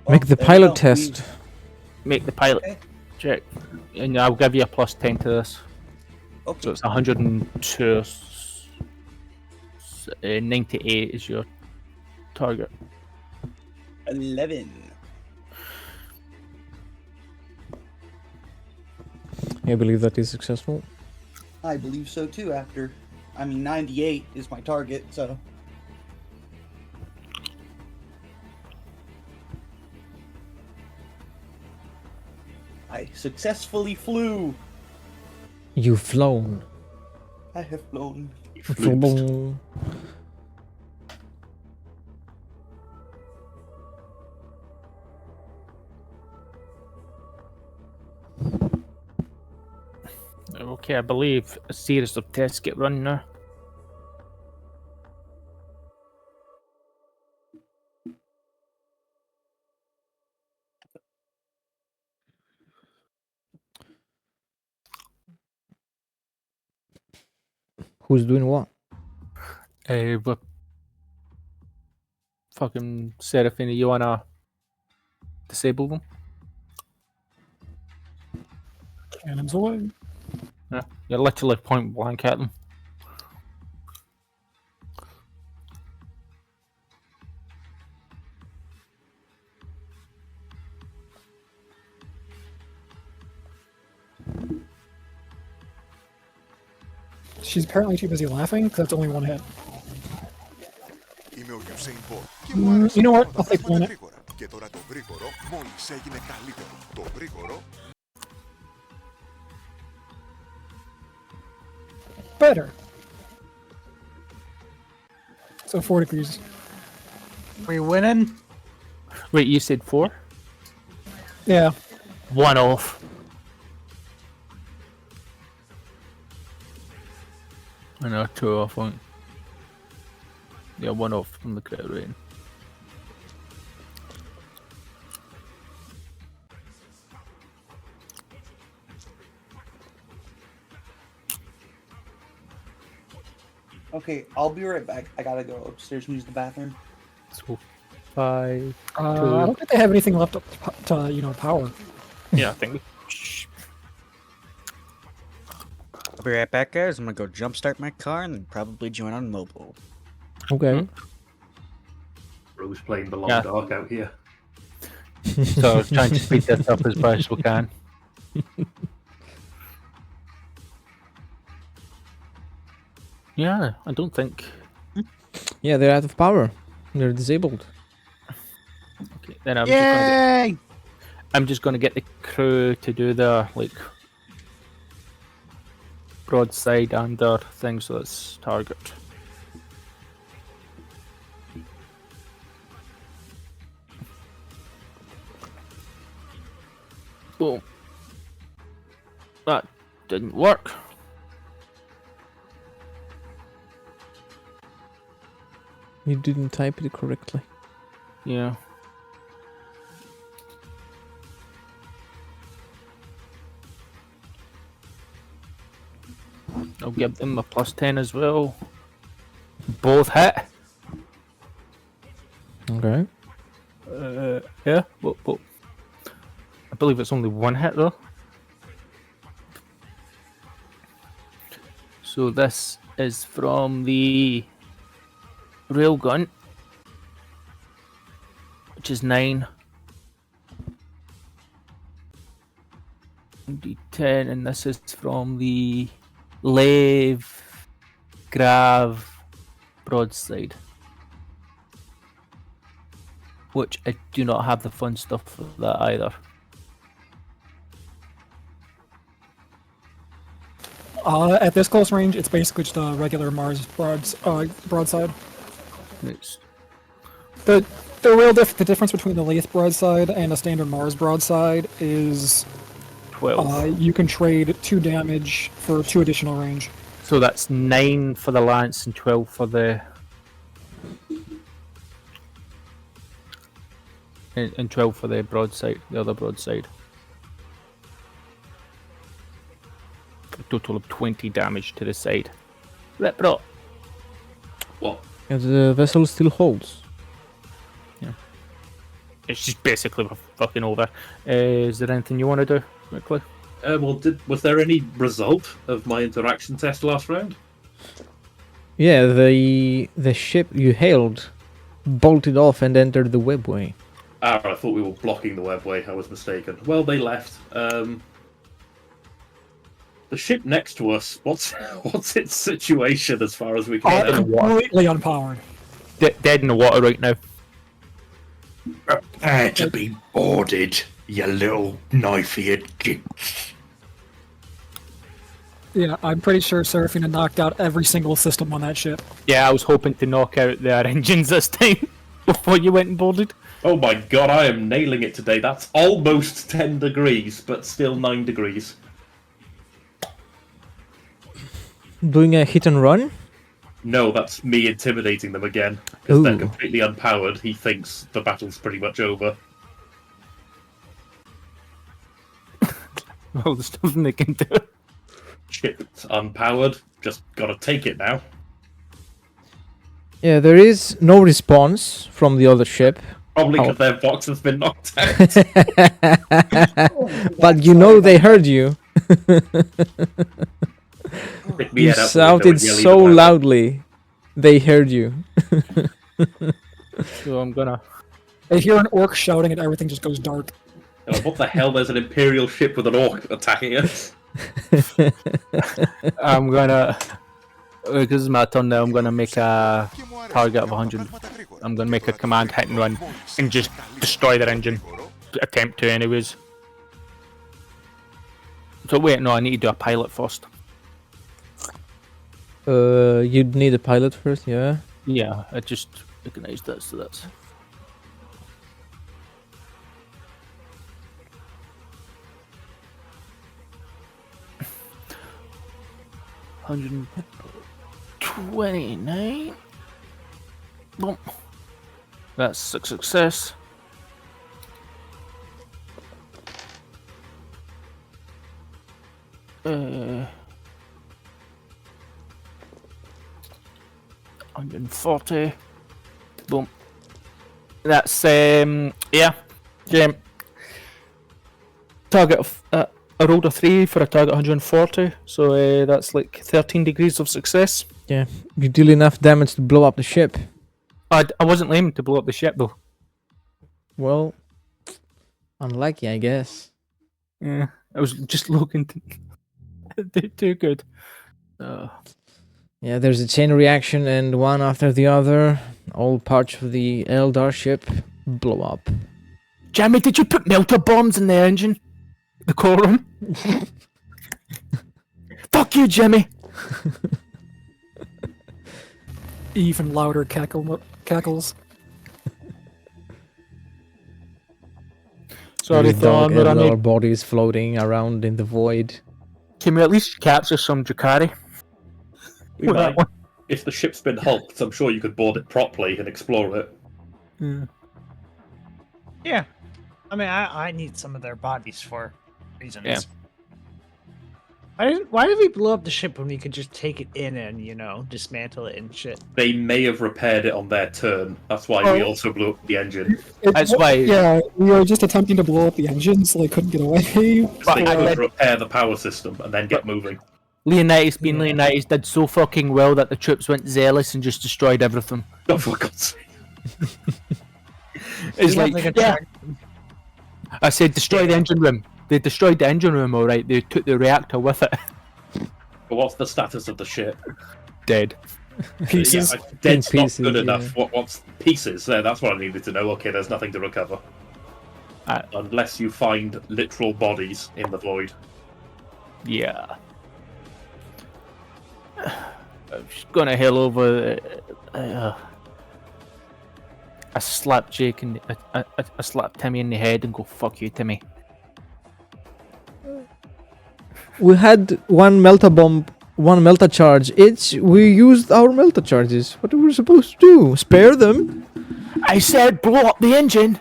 Make the pilot test. Make the pilot check, and I'll give you a +10 to this. Okay. So it's 102. 98 is your target. 11. I believe that is successful. I believe so too. 98 is my target, so. I successfully flew. You've flown. I have flown. Flown. Okay, I believe a series of tests get run now. Who's doing what? But fucking Seraphina, you wanna disable them? Cannons away. Yeah, you're literally point blank at them. She's apparently too busy laughing because that's only one hit. You know what? I'll take one hit. Better. So 4 degrees. We winning? Wait, you said 4? Yeah. 1 off. I know, 2 off one. Yeah, 1 off from the crit rating. Okay, I'll be right back. I gotta go upstairs and use the bathroom. So 5. I don't think they have anything left to power. Yeah, I think. I'll be right back, guys. I'm gonna go jumpstart my car and then probably join on mobile. Okay. Bro's playing the long Yeah. dark out here. So trying to speed this up as best as we can. Yeah, I don't think. Yeah, they're out of power. They're disabled. Okay, then Yay! I'm just gonna get the crew to do the broadside and their thing, so that's target. Boom. That didn't work. You didn't type it correctly. Yeah. I'll give them a +10 as well. Both hit. Okay. Yeah. But I believe it's only one hit though. So this is from the railgun, which is 9. D10, and this is from the Lave Grav broadside, which I do not have the fun stuff for that either. At this close range, it's basically just a regular Mars broadside. It's The difference between the Lathe broadside and a standard Mars broadside is 12. you can trade 2 damage for 2 additional range. So that's 9 for the lance and 12 for the. And 12 for the broadside, the other broadside. A total of 20 damage to the side. Right, bro. What? And the vessel still holds. Yeah. It's just basically fucking over. Is there anything you want to do quickly? Was there any result of my interaction test last round? Yeah, the ship you hailed bolted off and entered the webway. Ah, I thought we were blocking the webway. I was mistaken. Well, they left. The ship next to us, what's its situation as far as we can tell? Completely unpowered. Dead in the water right now. Prepare to be boarded, you little knife-eared ginks. Yeah, I'm pretty sure Seraphina knocked out every single system on that ship. Yeah, I was hoping to knock out their engines this time before you went and boarded. Oh my god, I am nailing it today. That's almost 10 degrees, but still 9 degrees. Doing a hit and run? No, that's me intimidating them again. Because they're Ooh. completely unpowered. He thinks the battle's pretty much over. Well, there's nothing they can do. Ship's unpowered. Just gotta take it now. Yeah, there is no response from the other ship. Probably Oh. because their box has been knocked out. But you know they heard you. Stick me You head out the window shouted and yell so either way. loudly. They heard you. So I'm gonna. They hear an orc shouting and everything just goes dark. Oh, what the hell? There's an Imperial ship with an orc attacking us. I'm gonna. Because it's my turn now, I'm gonna make a target of 100. I'm gonna make a command hit and run and just destroy their engine. Attempt to, anyways. So wait, no, I need to do a pilot first. You'd need a pilot first, yeah. Yeah, I just recognized that, so that's. $129. Boom. That's a success. Uh, 140. Boom. That's yeah. Target of I rolled a 3 for a target 140, so that's like 13 degrees of success. Yeah, you deal enough damage to blow up the ship. I wasn't aiming to blow up the ship though. Well, unlucky, I guess. Yeah, I was just looking too good. Yeah, there's a chain reaction, and one after the other, all parts of the Eldar ship blow up. Jamie, did you put melter bombs in the engine? The core room? Fuck you, Jimmy! Even louder cackles. Sorry, There's dark Thorn, we're on Eldar it. bodies floating around in the void. Can we at least capture some drukari? We might. If the ship's been hulked, I'm sure you could board it properly and explore it. Yeah. I mean, I need some of their bodies for reasons. Yeah. Why did we blow up the ship when we could just take it in and, you know, dismantle it and shit? They may have repaired it on their turn. That's why we also blew up the engine. That's why. Yeah, we were just attempting to blow up the engine, so they couldn't get away. They could repair the power system and then get moving. Leonidas being Leonidas did so fucking well that the troops went zealous and just destroyed everything. Oh, for God's sake. It's like yeah. I said destroy the engine room. They destroyed the engine room, alright. They took the reactor with it. But what's the status of the ship? Dead. Pieces. Yeah, dead's pieces, not good yeah. enough. What's pieces? That's what I needed to know. Okay, there's nothing to recover. Unless you find literal bodies in the void. Yeah. I'm just gonna hell over. I slap Jake and I slap Timmy in the head and go fuck you, Timmy. We had one melta bomb, one melta charge each. We used our melta charges. What were we supposed to do? Spare them? I said blow up the engine,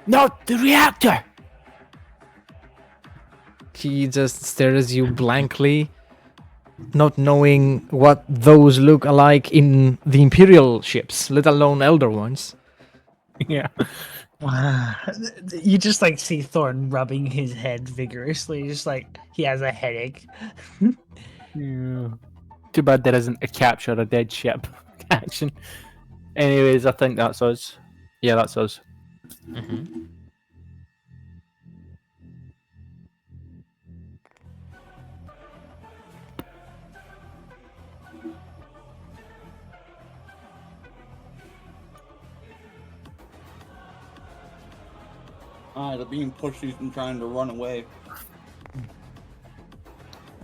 not the reactor. He just stares you blankly, not knowing what those look alike in the Imperial ships, let alone Eldar ones. Yeah. You just like see Thorn rubbing his head vigorously, just like he has a headache. Yeah. Too bad there isn't a capture a dead ship action. Anyways, I think that's us. Yeah, that's us. They're being pushy and trying to run away.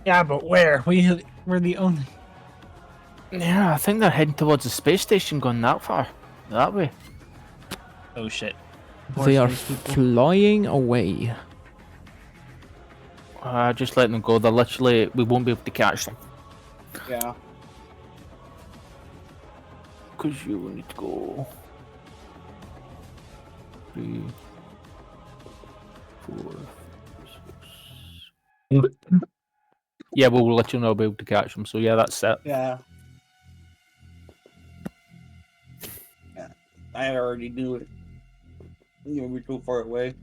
Yeah, but where? We're the only. Yeah, I think they're heading towards the space station, going that far, that way. Oh shit! They are flying away. Just let them go. They're literally, we won't be able to catch them. Yeah. Cause you need to go. 3, 4, 6. Yeah, we'll let you know be able to catch them. So yeah, that's it. Yeah. Yeah. I already knew it. You know, we're too far away.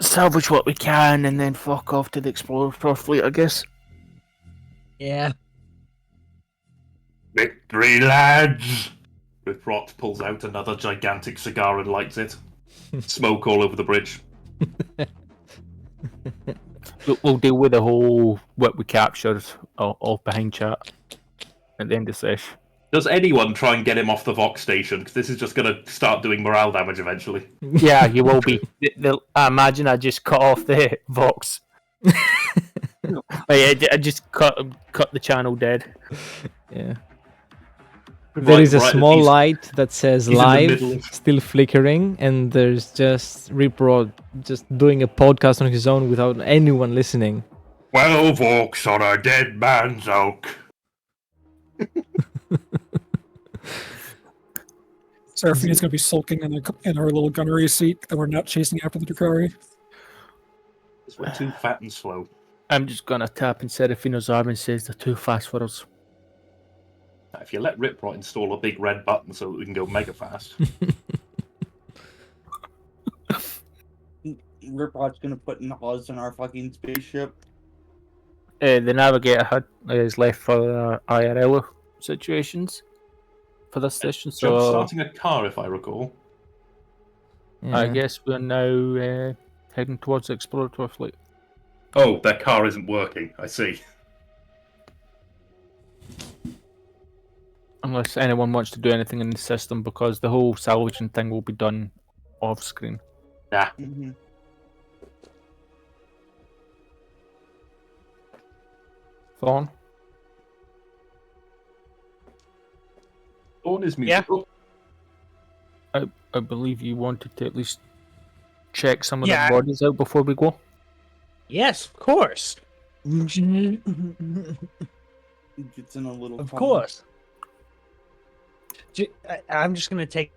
Salvage what we can and then fuck off to the Explorer fleet, I guess. Yeah. Victory, lads! Rot pulls out another gigantic cigar and lights it. Smoke all over the bridge. We'll deal with the whole what we captured off behind chat at the end of the session. Does anyone try and get him off the Vox station? Because this is just going to start doing morale damage eventually. Yeah, you will be. I imagine I just cut off the Vox. I just cut the channel dead. Yeah. There is a small light that says live, still flickering, and there's just Riprod just doing a podcast on his own without anyone listening. 12 orcs on a dead man's oak. Seraphina's gonna be sulking in her little gunnery seat that we're not chasing after the drukari. We're too fat and slow. I'm just gonna tap in Seraphina's arm and says they're too fast for us. If you let Riprot install a big red button so that we can go mega fast. Riprot's gonna put Nas in our fucking spaceship. The navigator is left for IRL situations for this session. Jump So starting a car, if I recall. I Yeah. guess we're now heading towards the exploratory flight. Oh, their car isn't working. I see. Unless anyone wants to do anything in the system, because the whole salvaging thing will be done off screen. Nah. Mm-hmm. Thorn? Thorn is musical. I believe you wanted to at least check some of Yeah. the bodies out before we go. Yes, of course. Gets in a little. Of fun. course. I'm just gonna take.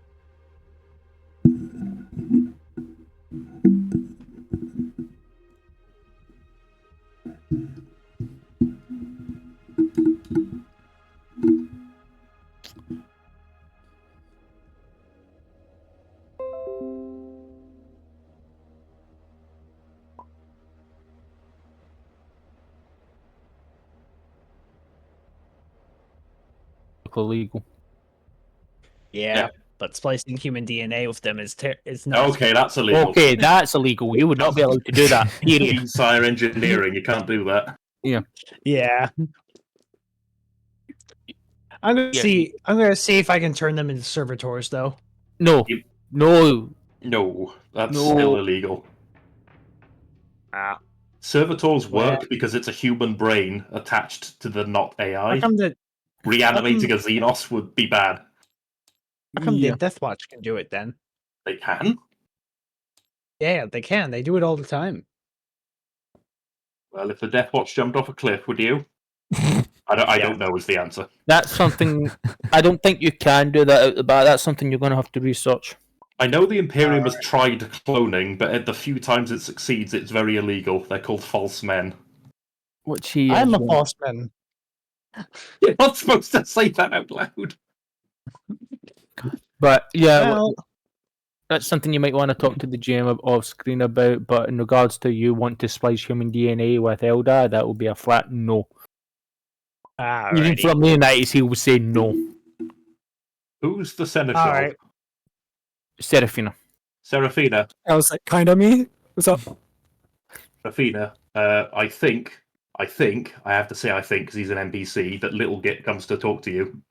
Illegal. Yeah, but splicing human DNA with them is not. Okay, that's illegal. Okay, that's illegal. You would not be allowed to do that. Period. Sire engineering, you can't do that. Yeah. I'm gonna see. I'm gonna see if I can turn them into servitors, though. No. No. No, that's No. still illegal. Ah. Servitors work because it's a human brain attached to the not AI. How come the Reanimating a Xenos would be bad. How come the Death Watch can do it then? They can? Yeah, they can. They do it all the time. Well, if the Death Watch jumped off a cliff, would you? I don't know is the answer. That's something I don't think you can do that out the bat. That's something you're going to have to research. I know the Imperium has tried cloning, but at the few times it succeeds, it's very illegal. They're called false men. Which he I'm is a one. false man. You're not supposed to say that out loud. But yeah, Well, that's something you might want to talk to the GM off screen about. But in regards to you want to splice human DNA with Eldar, that would be a flat no. Even alrighty. from Leonidas, he would say no. Who's the senator? All right. Seraphina. Seraphina. I was like, kind of me. What's up? Seraphina. I think I have to say I think because he's an NPC that Little Git comes to talk to you.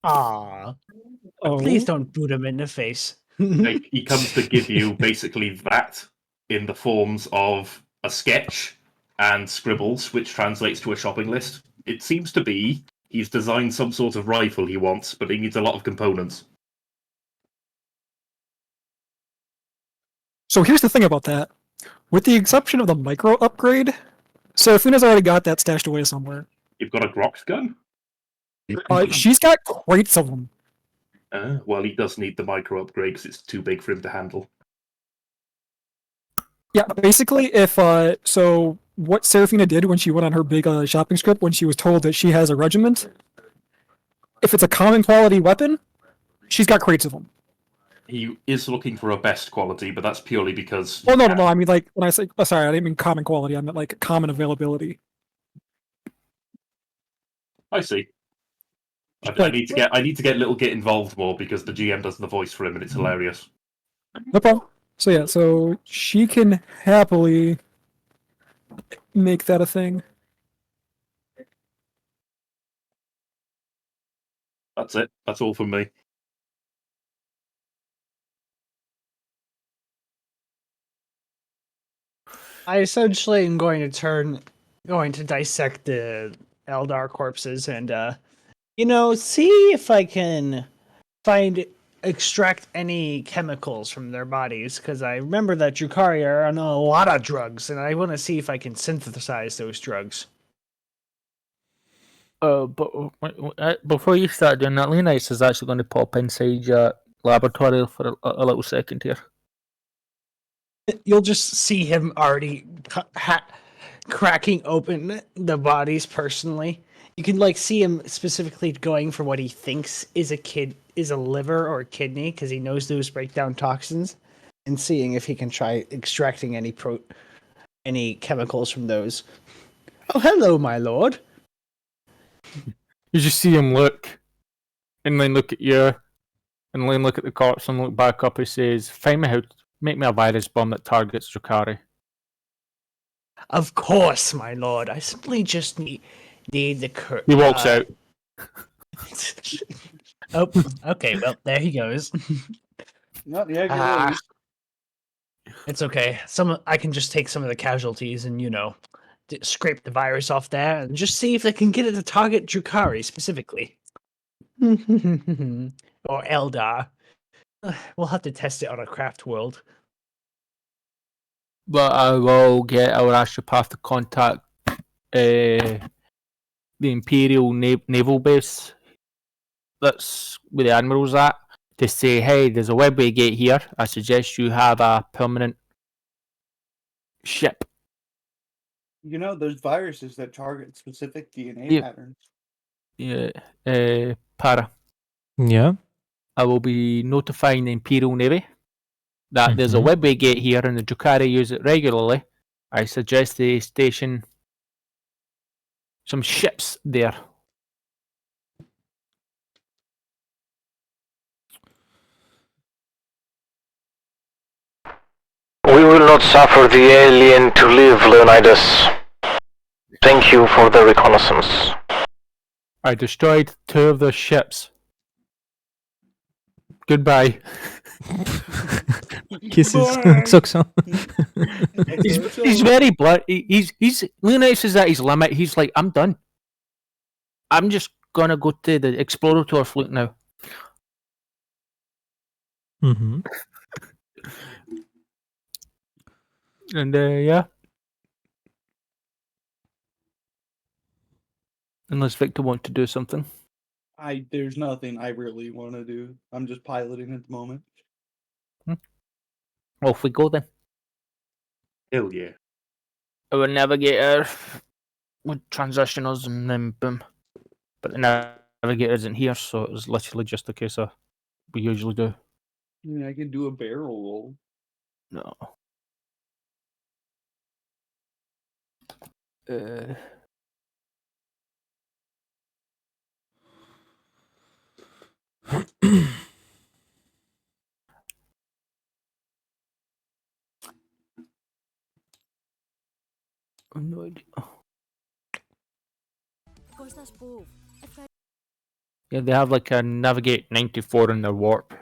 Ah. Oh. Please don't boot him in the face. Like, he comes to give you basically that in the forms of a sketch and scribbles, which translates to a shopping list. It seems to be he's designed some sort of rifle he wants, but he needs a lot of components. So here's the thing about that. With the exception of the micro upgrade, Seraphina's already got that stashed away somewhere. You've got a Grox gun? She's got crates of them. Well, he does need the micro upgrade because it's too big for him to handle. Yeah, basically, if so, what Seraphina did when she went on her big shopping trip, when she was told that she has a regiment, if it's a common quality weapon, she's got crates of them. He is looking for a best quality, but that's purely because... Well, no. I mean, like, when I say... Oh, sorry, I didn't mean common quality. I meant, like, common availability. I see. I need to get Little Git involved more because the GM does the voice for him and it's hilarious. No problem. So, yeah, so she can happily make that a thing. That's it. That's all from me. I essentially am going to dissect the Eldar corpses and, see if I can extract any chemicals from their bodies, because I remember that drukari are on a lot of drugs, and I want to see if I can synthesize those drugs. But before you start doing that, Leonidas is actually going to pop inside your laboratory for a little second here. You'll just see him already cracking open the bodies personally. You can see him specifically going for what he thinks is a liver or a kidney, because he knows those break down toxins, and seeing if he can try extracting any chemicals from those. Oh, hello, my lord. You just see him look, and then look at you, and then look at the corpse, and look back up. He says, "Find me how. Make me a virus bomb that targets Drukari." Of course, my lord. I simply just need the He walks out. Oh, okay. Well, there he goes. Not the exit lose. It's okay. I can just take some of the casualties and scrape the virus off there and just see if they can get it to target Drukari specifically. Or Eldar. We'll have to test it on a craft world. But I will get our astropath to contact the Imperial Naval Base that's where the Admiral's at to say, hey, there's a webway gate here. I suggest you have a permanent ship. There's viruses that target specific DNA patterns. Yeah, Para. Yeah. I will be notifying the Imperial Navy that there's a webway gate here and the Drukari use it regularly. I suggest they station some ships there. We will not suffer the alien to live, Leonidas. Thank you for the reconnaissance. I destroyed 2 of the ships. Goodbye. Kisses. Sucks on. He's very blunt. He's Leonidas is at his limit. He's like, I'm done. I'm just gonna go to the Explorator fleet now. Mm-hmm. And yeah. Unless Victor wants to do something. There's nothing I really want to do. I'm just piloting at the moment. Off we go then. Hell yeah. Our navigator would transition us and then boom. But the navigator isn't here, so it was literally just a case of we usually do. I can do a barrel roll. No. No idea. Yeah, they have like a navigate 94 in their warp.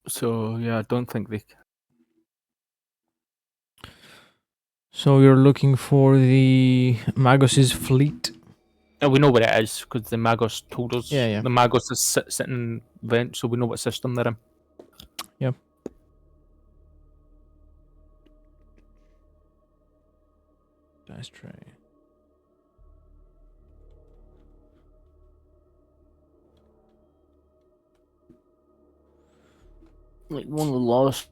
So yeah, I don't think they. So you're looking for the Magos's fleet? We know what it is because the Magos told us. Yeah. The Magos is sitting in vent, so we know what system they're in. Yep. Dice tray. Like one of the lost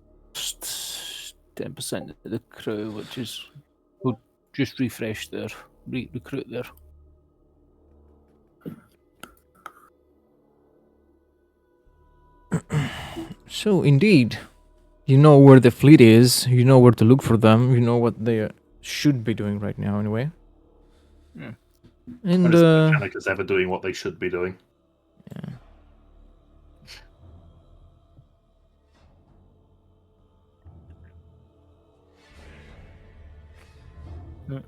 10% of the crew, which is we'll just refresh their recruit there. So indeed, you know where the fleet is. You know where to look for them. You know what they should be doing right now, anyway. Yeah. And the mechanic is ever doing what they should be doing. Yeah.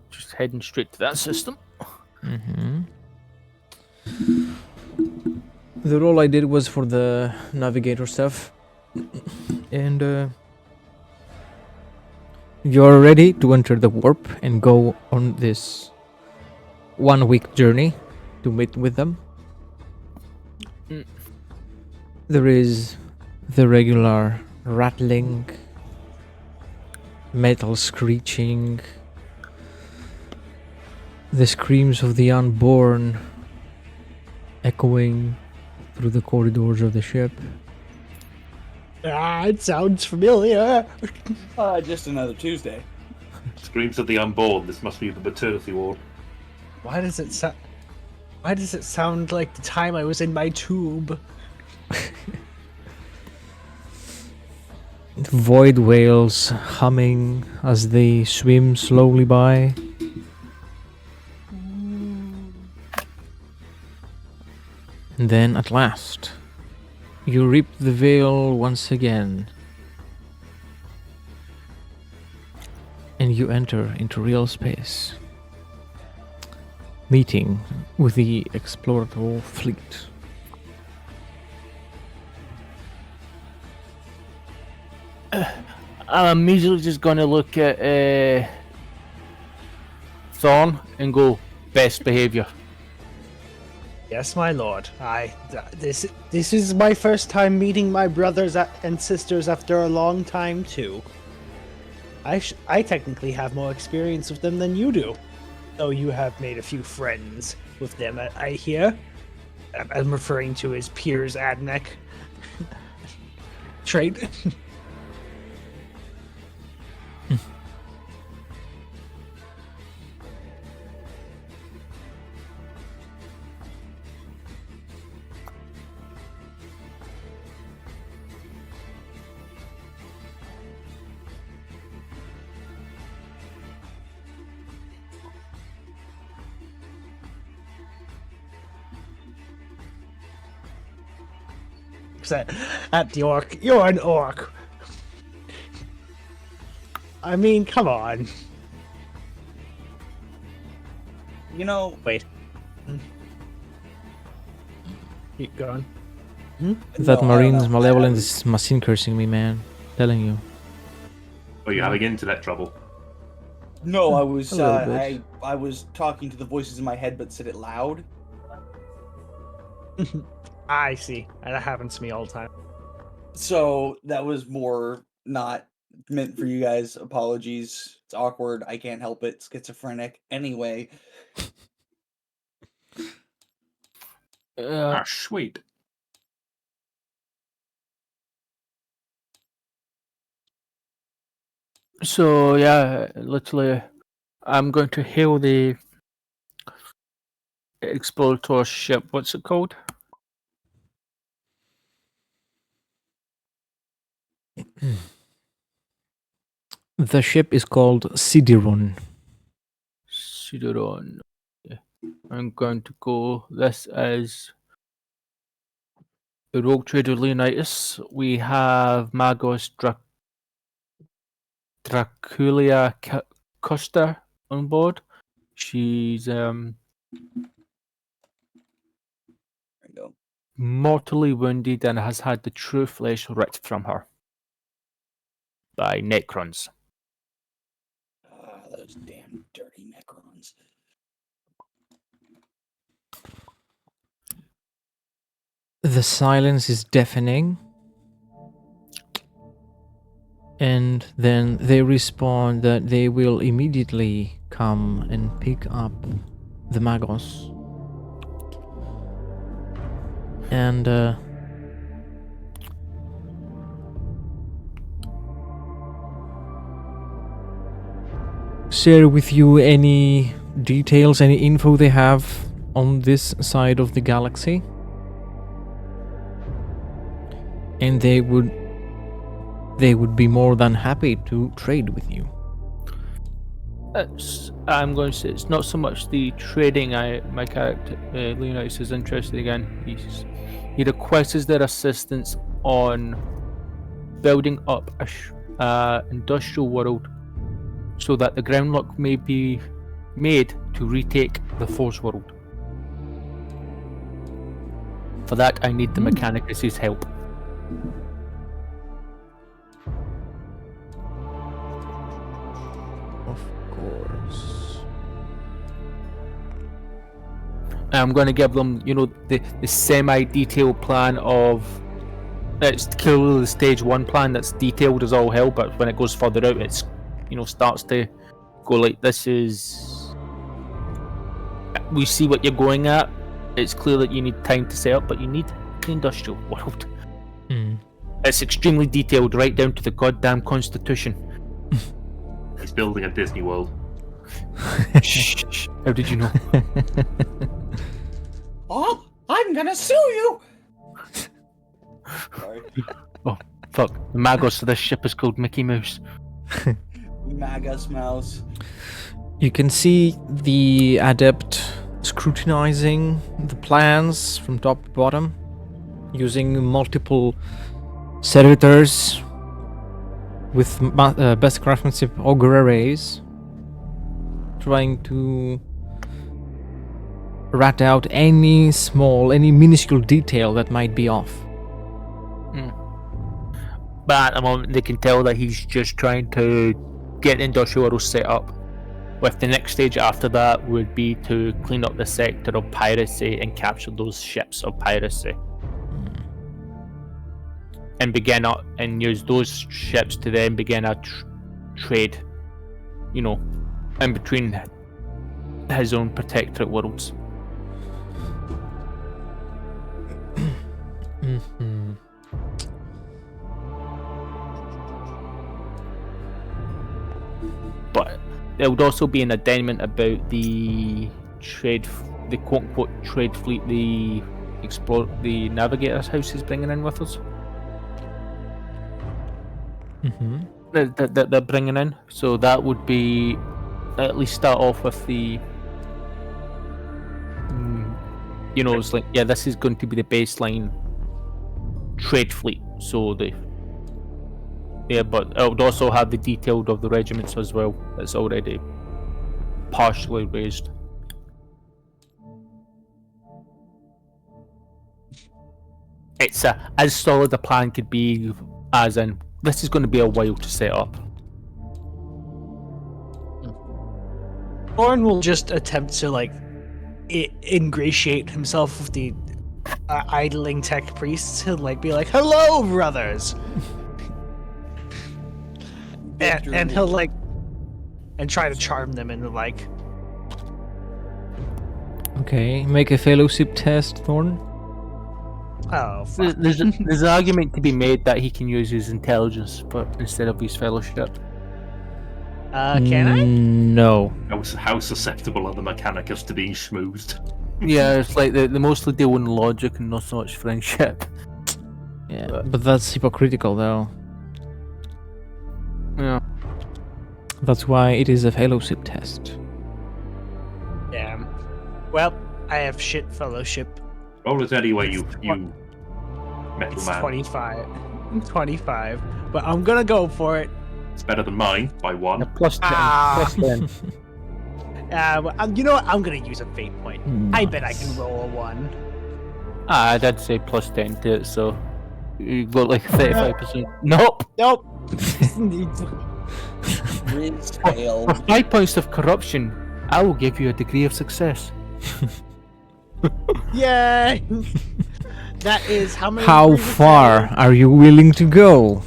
Just heading straight to that system. Mm-hmm. The role I did was for the navigator stuff. And you're ready to enter the warp and go on this 1-week journey to meet with them. There is the regular rattling, metal screeching, the screams of the unborn echoing through the corridors of the ship. It sounds familiar. Just another Tuesday. Screams of the unborn. This must be the maternity ward. Why does it sound like the time I was in my tube? void whales humming as they swim slowly by. And then at last, you rip the veil once again. And you enter into real space, meeting with the exploratory fleet. I'm immediately just going to look at Thorn and go, best behaviour. Yes, my lord. This is my first time meeting my brothers and sisters after a long time too. I technically have more experience with them than you do, though you have made a few friends with them. I hear. I'm referring to his Piers Adnek trait. At the orc. You're an orc. I mean, come on. You know. Wait. Keep going. That No, I don't Marine's know. malevolence is machine cursing me, man. Telling you. Are you having internet trouble? No, I was A little bit. I was talking to the voices in my head, but said it loud. I see. That happens to me all the time. So that was more not meant for you guys. Apologies. It's awkward. I can't help it. Schizophrenic. Anyway. Sweet. So yeah, literally, I'm going to hail the explorator ship. What's it called? The ship is called Sidiron. Sideron. I'm going to go. This is the Rogue Trader Leonidas. We have Magos Draculia Costa on board. She's There you go. mortally wounded and has had the true flesh ripped from her by Necrons. Those damn dirty Necrons. The silence is deafening. And then they respond that they will immediately come and pick up the Magos. And share with you any details, any info they have on this side of the galaxy. And they would be more than happy to trade with you. I'm going to say it's not so much the trading. My character Leonidas is interested again. He requests their assistance on building up a industrial world so that the groundlock may be made to retake the Force world. For that, I need the Mechanicus' help. Of course. I'm going to give them, the semi-detailed plan of. It's clearly the stage 1 plan that's detailed as all hell, but when it goes further out, it's starts to go like this is. We see what you're going at. It's clear that you need time to set up, but you need the industrial world. It's extremely detailed, right down to the goddamn constitution. He's building a Disney World. Shh. How did you know? Oh, I'm gonna sue you. Sorry. Oh, Fuck, the Magos of this ship is called Mickey Mouse. Magus Mouse. You can see the adept scrutinizing the plans from top to bottom, using multiple servitors with best craftsmanship augur arrays, trying to rat out any minuscule detail that might be off. But at the moment, they can tell that he's just trying to get the industrial world set up. With the next stage after that would be to clean up the sector of piracy and capture those ships of piracy. And use those ships to then begin a trade, in between his own protectorate worlds. But there would also be an addendum about the quote-unquote trade fleet the Navigator's House is bringing in with us. That they're bringing in. So that would be at least start off with the it's like, yeah, this is going to be the baseline trade fleet. So but it would also have the detailed of the regiments as well. That's already partially raised. It's as solid a plan could be, as in this is going to be a while to set up. Lauren will just attempt to ingratiate himself with the idling tech priests. He'll be like, "Hello, brothers," and he'll and try to charm them into Okay, make a fellowship test, Thorn. Oh, fuck. There's an argument to be made that he can use his intelligence, but instead of his fellowship. Can I? No. How susceptible are the Mechanicus to being schmoozed? Yeah, it's like they mostly deal in logic and not so much friendship. Yeah, but that's hypocritical, though. Yeah. That's why it is a fellowship test. Damn. Well, I have shit fellowship. Roll it anyway, you metal It's man. 25. 25. But I'm gonna go for it. It's better than mine by 1. Plus 10. Plus 10. You know what? I'm gonna use a fate point. I bet I can roll a 1. I did say plus 10 to it, so you got 35%. Nope. Riz failed. For 5 points of corruption, I will give you a degree of success. Yay! That is how many? How far are you willing to go?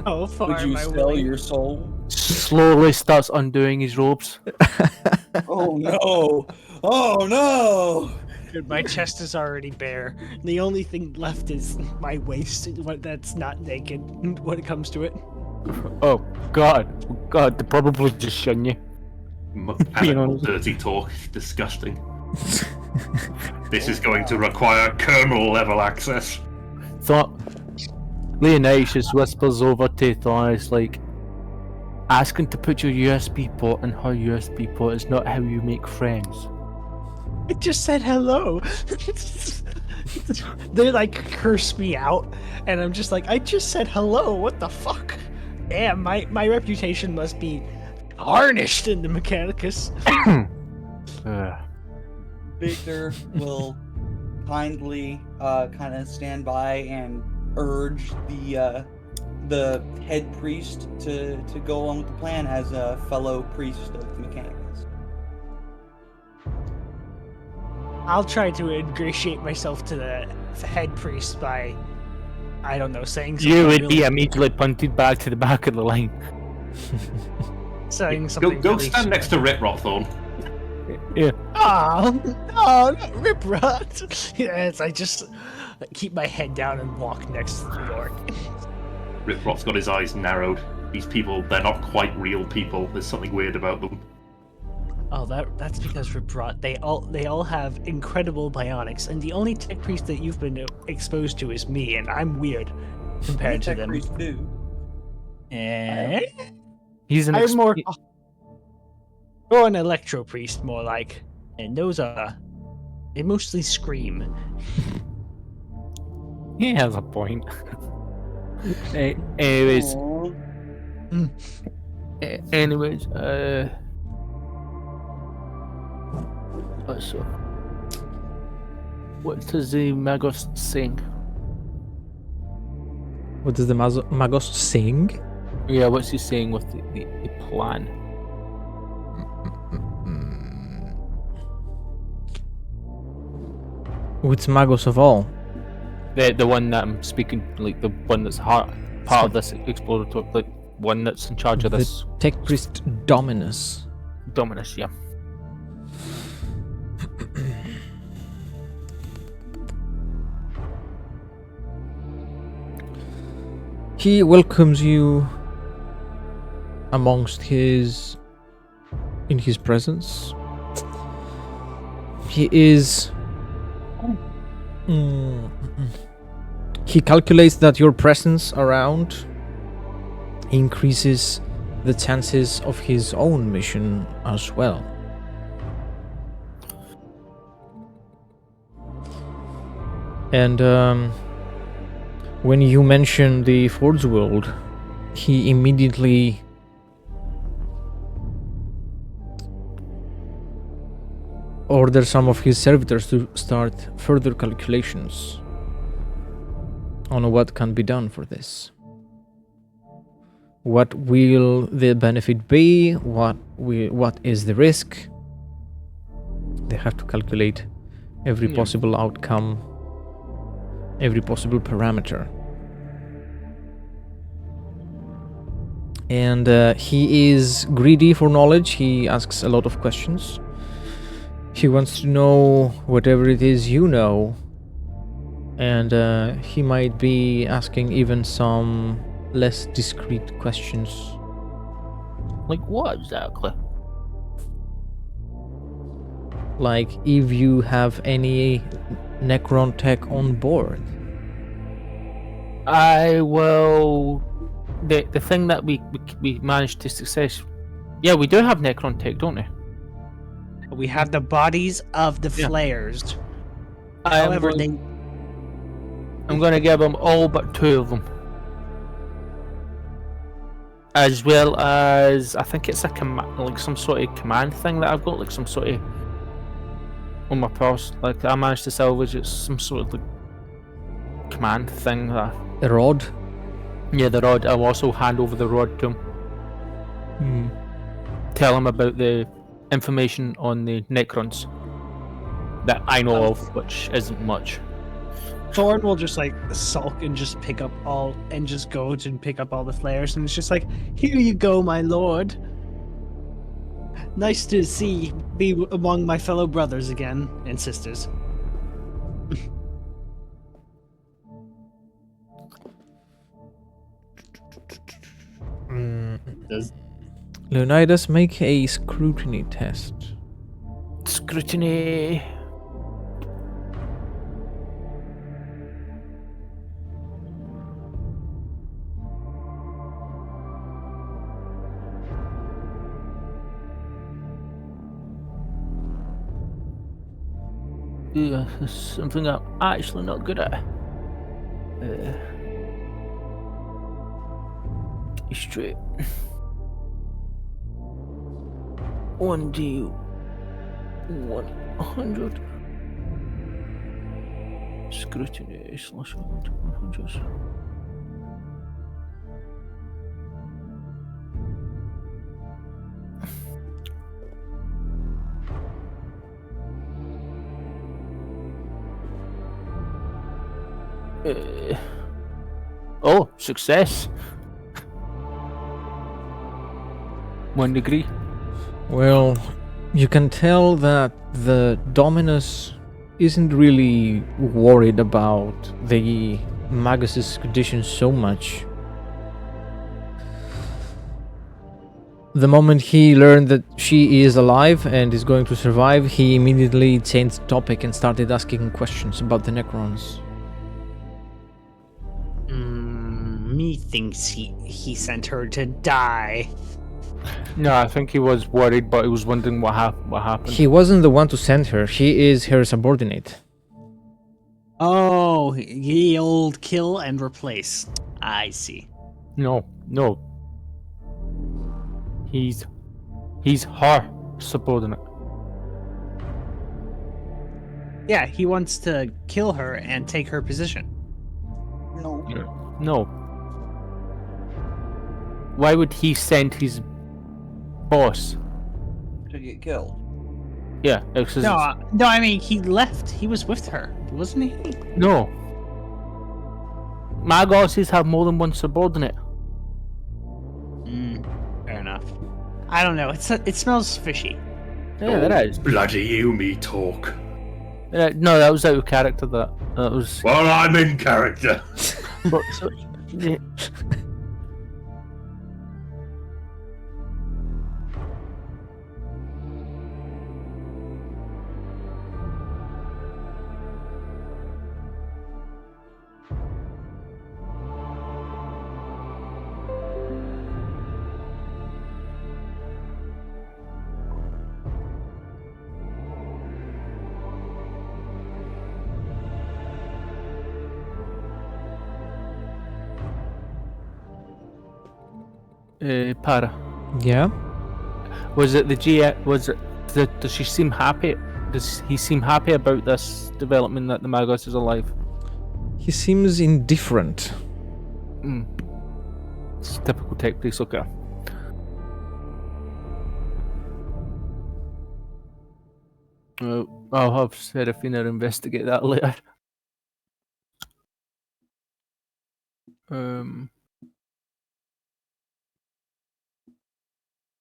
How far Would you am I sell willing? your soul? Slowly starts undoing his robes. Oh no! Oh no! Dude, my chest is already bare. The only thing left is my waist, that's not naked when it comes to it. Oh God, they probably just shun you. Mechanical dirty talk. Disgusting. This is going to require kernel level access. Leonidas whispers over to Thoris asking to put your USB port in her USB port is not how you make friends. I just said hello. They curse me out, and I'm just I just said hello. What the fuck? Damn, my reputation must be tarnished in the Mechanicus. Victor will kindly kind of stand by and urge the head priest to go along with the plan as a fellow priest of the Mechanicus. I'll try to ingratiate myself to the head priest by, I don't know, saying something. You would be immediately punted back to the back of the line. Saying something. Go stand next to Rip Rothorn. Yeah. Oh, no, not Rip Rot. Yes, I just keep my head down and walk next to the orc. Rip Roth's got his eyes narrowed. These people, they're not quite real people. There's something weird about them. Oh, that's because we're brought. They all have incredible bionics, and the only tech priest that you've been exposed to is me, and I'm weird compared to them. Priest too. Eh? He's an I'm more. Or an electro priest, more like. And those are. They mostly scream. He has a point. Anyways. Anyways, so what does the Magos sing? What does the Magos sing? Yeah, what's he saying with the plan? Which Magos of all? The one that I'm speaking, like the one that's part of this exploratory, like one that's in charge of this. Tech priest Dominus. Dominus, yeah. He welcomes you in his presence. He is. He calculates that your presence around increases the chances of his own mission as well. And when you mention the Forge World, he immediately orders some of his servitors to start further calculations on what can be done for this. What will the benefit be? What is the risk? They have to calculate every possible outcome, every possible parameter. And he is greedy for knowledge. He asks a lot of questions. He wants to know whatever it is you know. And he might be asking even some less discreet questions. Like what exactly? Like if you have any Necron tech on board. I will. The thing that we managed to success. Yeah, we do have Necron tech, don't we? We have the bodies of the flayers. However, I'm going to give them all but 2 of them. As well as, I think it's a command, like some sort of command thing that I've got, like some sort of on my purse. Like I managed to salvage it, some sort of like command thing. A rod. Yeah, the rod. I'll also hand over the rod to him. Tell him about the information on the Necrons that I know of, which isn't much. Thorn will just like sulk and just pick up all and just go to pick up all the flares, and it's just like, here you go, my lord. Nice to be among my fellow brothers again and sisters. Does Leonidas make a scrutiny test? Scrutiny. Yeah, this is something I'm actually not good at. Get you straight. 1D 100 scrutiny / 100. Oh, success. 1 degree. Well, you can tell that the Dominus isn't really worried about the Magus' condition so much. the moment he learned that she is alive and is going to survive, he immediately changed the topic and started asking questions about the Necrons. Methinks he sent her to die. No, I think he was worried, but he was wondering what happened. He wasn't the one to send her. She is her subordinate. Oh, ye old kill and replace. I see. No. He's her subordinate. Yeah, he wants to kill her and take her position. No. Why would he send his boss to get killed? Yeah, because No, I mean, he left. He was with her, wasn't he? no. Magosses have more than one subordinate. Fair enough. I don't know. It smells fishy. Yeah, that is. Bloody you me talk. No, that was out of character. That was. Well, I'm in character. But, yeah. Para. Yeah. Was it the GM? Does she seem happy? Does he seem happy about this development that the Magos is alive? He seems indifferent. It's typical tech priest. Okay. I'll have Serafina investigate that later.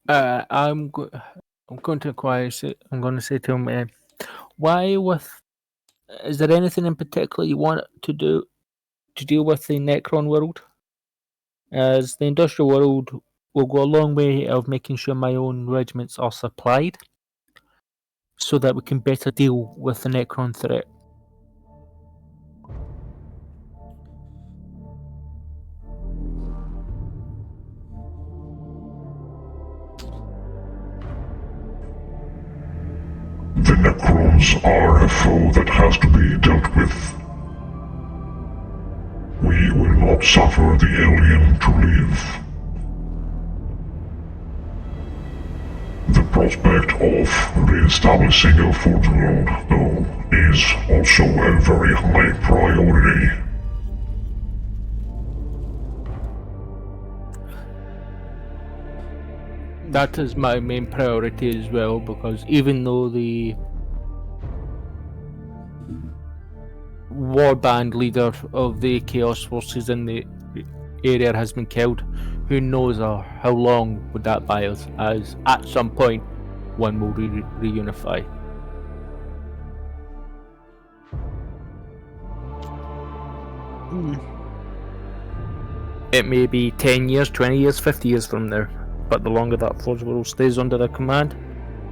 I'm going to inquire. I'm going to say to him, why is there anything in particular you want to do to deal with the Necron world? As the industrial world will go a long way of making sure my own regiments are supplied, so that we can better deal with the Necron threat. The Necrons are a foe that has to be dealt with. We will not suffer the alien to live. The prospect of re-establishing a fourth world, though, is also a very high priority. That is my main priority as well, because even though the warband leader of the Chaos Forces in the area has been killed, who knows how long would that buy us, as at some point one will reunify. It may be 10 years, 20 years, 50 years from now, but the longer that Forge World stays under their command,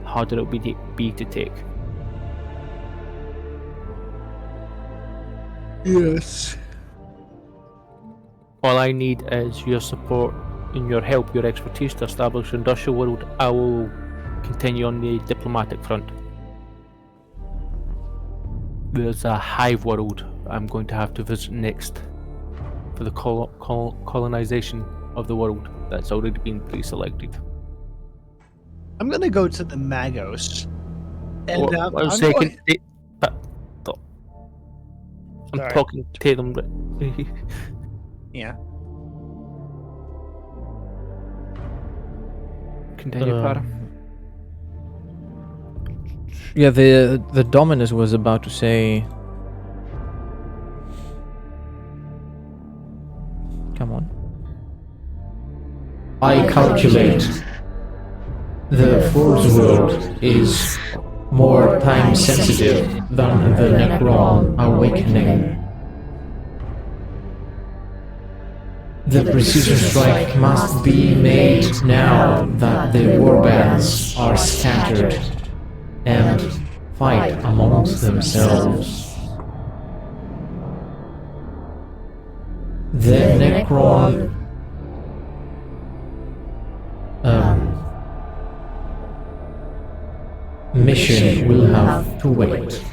the harder it will be to take. Yes. All I need is your support and your help, your expertise to establish an industrial world. I will continue on the diplomatic front. There's a hive world I'm going to have to visit next for the colonization of the world that's already been pre-selected. I'm gonna go to the Magos. And I'm talking to them. Yeah. Continue, Para. Yeah, the Dominus was about to say. Come on. I calculate the Forge world is more time sensitive than the Necron awakening. The precision strike must be made now that the warbands are scattered and fight amongst themselves. The Necron mission will have to wait.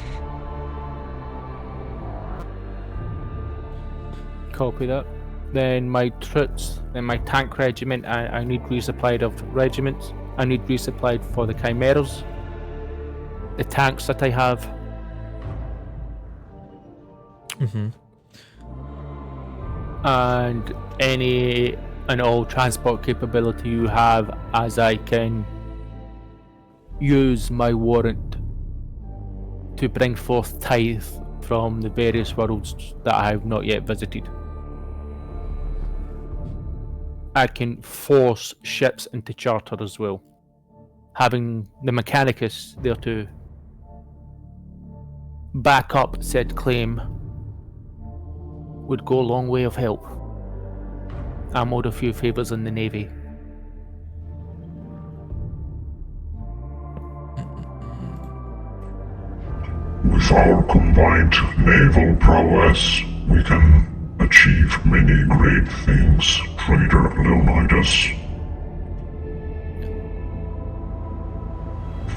Copy that. Then my troops, then my tank regiment, I need resupplied of regiments. I need resupplied for the chimeras. The tanks that I have. And any and all transport capability you have, as I can use my warrant to bring forth tithe from the various worlds that I have not yet visited. I can force ships into charter as well. Having the Mechanicus there to back up said claim would go a long way of help. I'm owed a few favours in the Navy. With our combined naval prowess, we can achieve many great things, Trader Leonidas.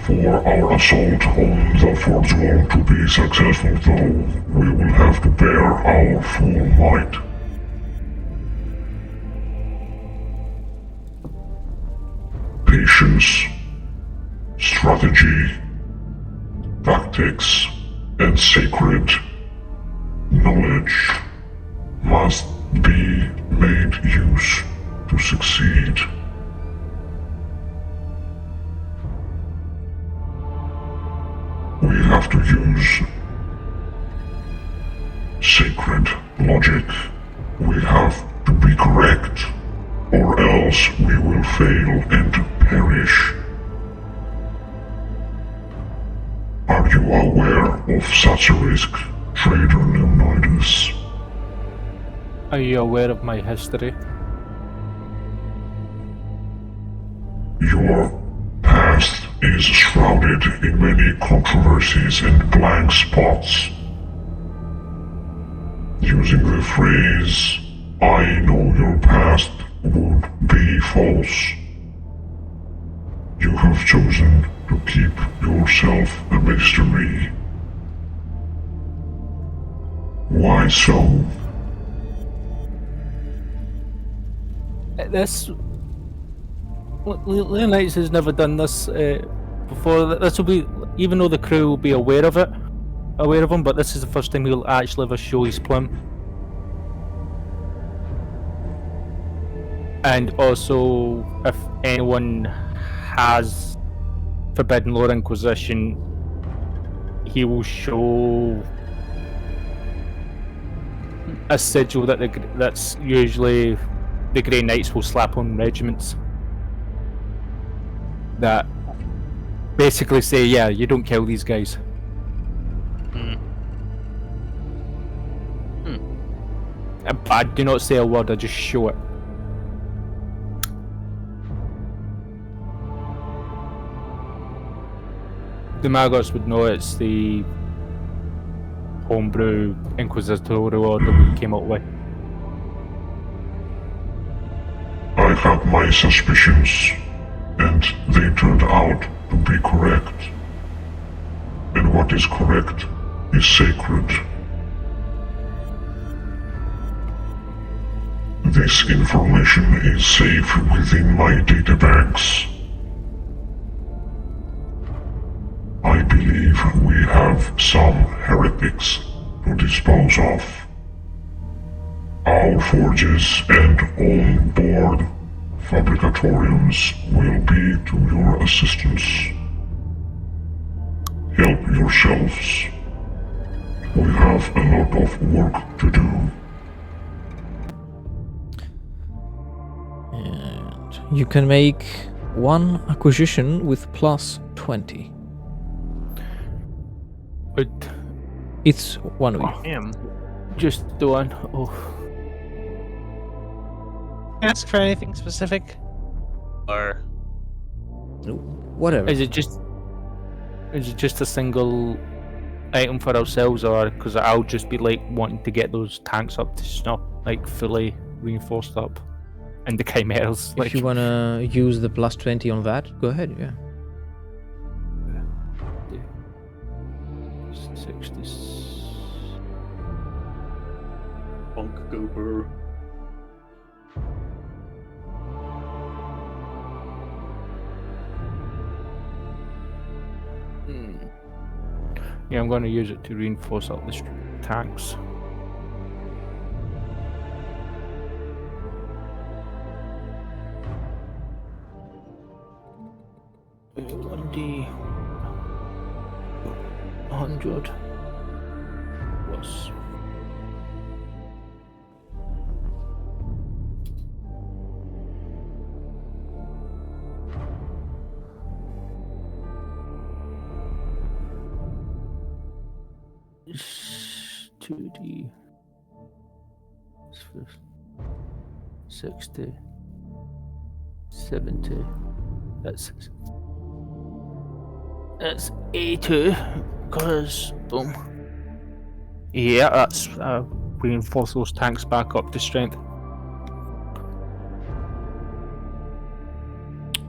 For our assault on the fort's wall to be successful, though, we will have to bear our full might. Patience, strategy, tactics, and sacred knowledge must be made use to succeed. We have to use sacred logic. We have to be correct, or else we will fail and perish. Are you aware of such a risk, Trader Leonidas? Are you aware of my history? Your past is shrouded in many controversies and blank spots. Using the phrase, "I know your past," would be false. You have chosen to keep yourself a mystery. Why so? This Leonidas has never done this before. This will be, even though the crew will be aware of him, but this is the first time he'll actually ever show his plum. And also, if anyone has Forbidden Lore Inquisition, he will show a sigil that's usually the Grey Knights will slap on regiments that basically say, yeah, you don't kill these guys. I do not say a word, I just show it. The Magos would know it's the homebrew inquisitorial order we came up with. I had my suspicions, and they turned out to be correct. And what is correct is sacred. This information is safe within my databanks. I believe we have some heretics to dispose of. Our forges and on-board fabricatoriums will be to your assistance. Help yourselves. We have a lot of work to do. And you can make one acquisition with plus 20. But it's one of you. Him. Just the one. Oh. ask for anything specific? Or Whatever. Is it just a single item for ourselves, or because I'll just be like wanting to get those tanks up to snuff, like fully reinforced up, and the chimeras. If you wanna use the plus 20 on that, go ahead. Yeah. 60. Bonk go burr. Yeah, I'm going to use it to reinforce up the tanks. $1D 100 plus. It's 2D 60 70. That's 82 because boom. Yeah, that's reinforce those tanks back up to strength.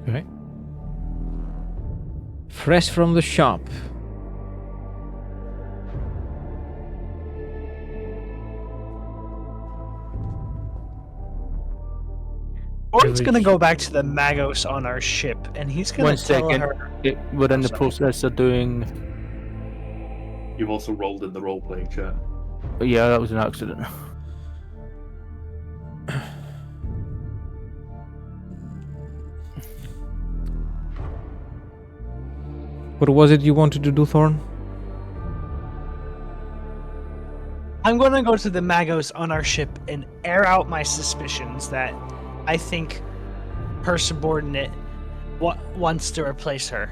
Right. Fresh from the shop. Ort's gonna go back to the Magos on our ship, and he's gonna One tell second. her. We're in the process of doing. You've also rolled in the role-playing chat. Yeah, that was an accident. What was it you wanted to do, Thorn? I'm gonna go to the Magos on our ship and air out my suspicions that I think her subordinate wants to replace her.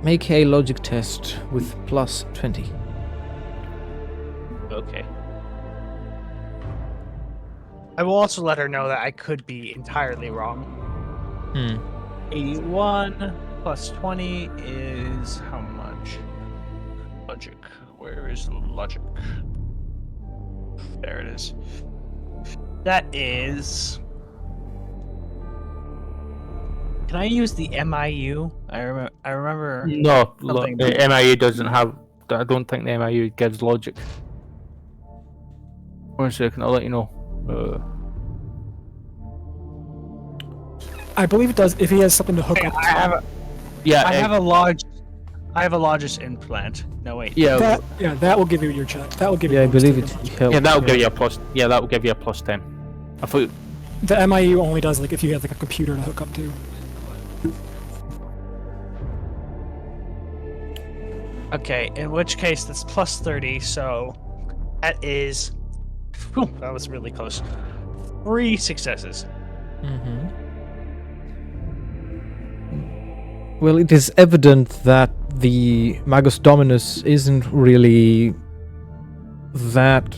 Make a logic test with plus 20. Okay. I will also let her know that I could be entirely wrong. 81 plus 20 is how much? Logic. Where is logic? There it is. That is. Can I use the MIU? I remember. No, something- the MIU doesn't have. I don't think the MIU gives logic. 1 second, I'll let you know. I believe it does if he has something to hook up. I have a. Yeah, I have a Logis implant. No wait. Yeah, that will give you your check. That will give you. Yeah, I bonus believe to it them. helps. yeah, that'll give you a plus. Yeah, that'll give you a plus 10. I thought. The MIU only does like if you have like a computer to hook up to. Okay, in which case that's plus 30, so that is. Whew, that was really close. 3 successes. Well, it is evident that the Magus Dominus isn't really that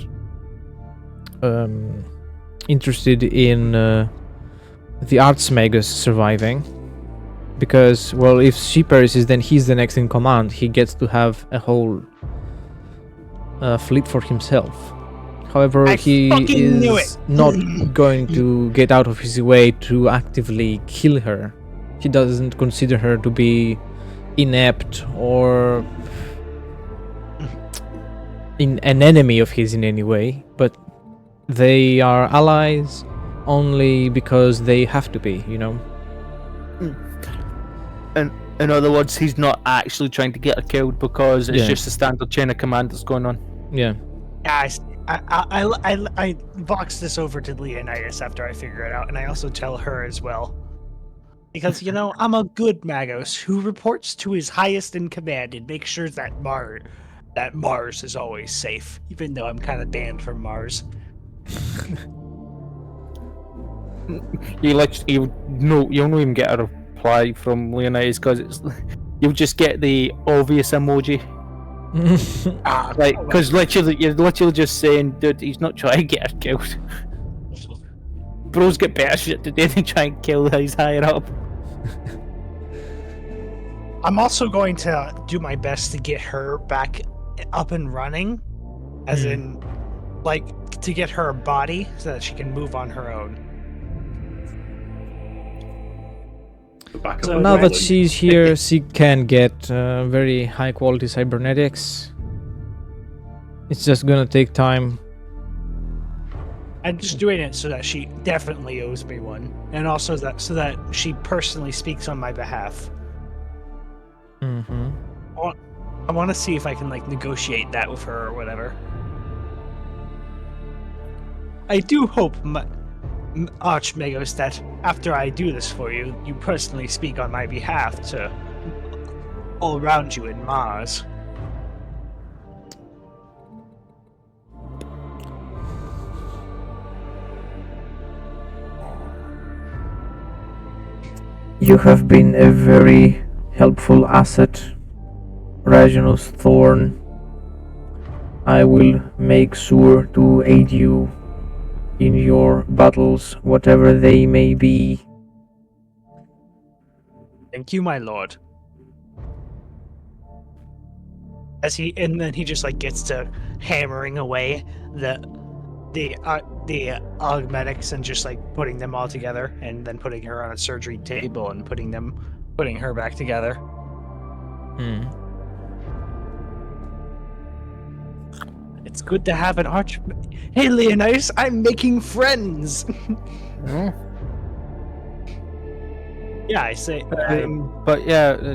interested in the Archmagus surviving. Because, well, if she perishes, then he's the next in command. He gets to have a whole fleet for himself. However, he is not going to get out of his way to actively kill her. He doesn't consider her to be inept or an enemy of his in any way, but they are allies only because they have to be, you know? And in other words, he's not actually trying to get her killed because it's Yeah. just a standard chain of command that's going on. Yeah. Guys, I box this over to Leonidas after I figure it out, and I also tell her as well. Because, you know, I'm a good Magos who reports to his highest in command and makes sure that Mars is always safe, even though I'm kind of banned from Mars. You'll not even get a reply from Leonidas because you'll just get the obvious emoji. Like, because literally, you're literally just saying, dude, he's not trying to get her killed. Bro's got better shit to do than try and kill his higher up. I'm also going to do my best to get her back up and running, as in, like, to get her a body so that she can move on her own. So now that she's here, she can get very high quality cybernetics. It's just gonna take time. I'm just doing it so that she definitely owes me one, and also so that she personally speaks on my behalf. Mm-hmm. I want to see if I can like negotiate that with her or whatever. I do hope, Archmagos, that after I do this for you, you personally speak on my behalf to all around you in Mars. You have been a very helpful asset, Rajanus Thorn. I will make sure to aid you in your battles, whatever they may be. Thank you, my lord. And then he just like gets to hammering away the augmetics and just like putting them all together, and then putting her on a surgery table and putting her back together. It's good to have an Hey, Leonidas, I'm making friends. Yeah, I say. But yeah,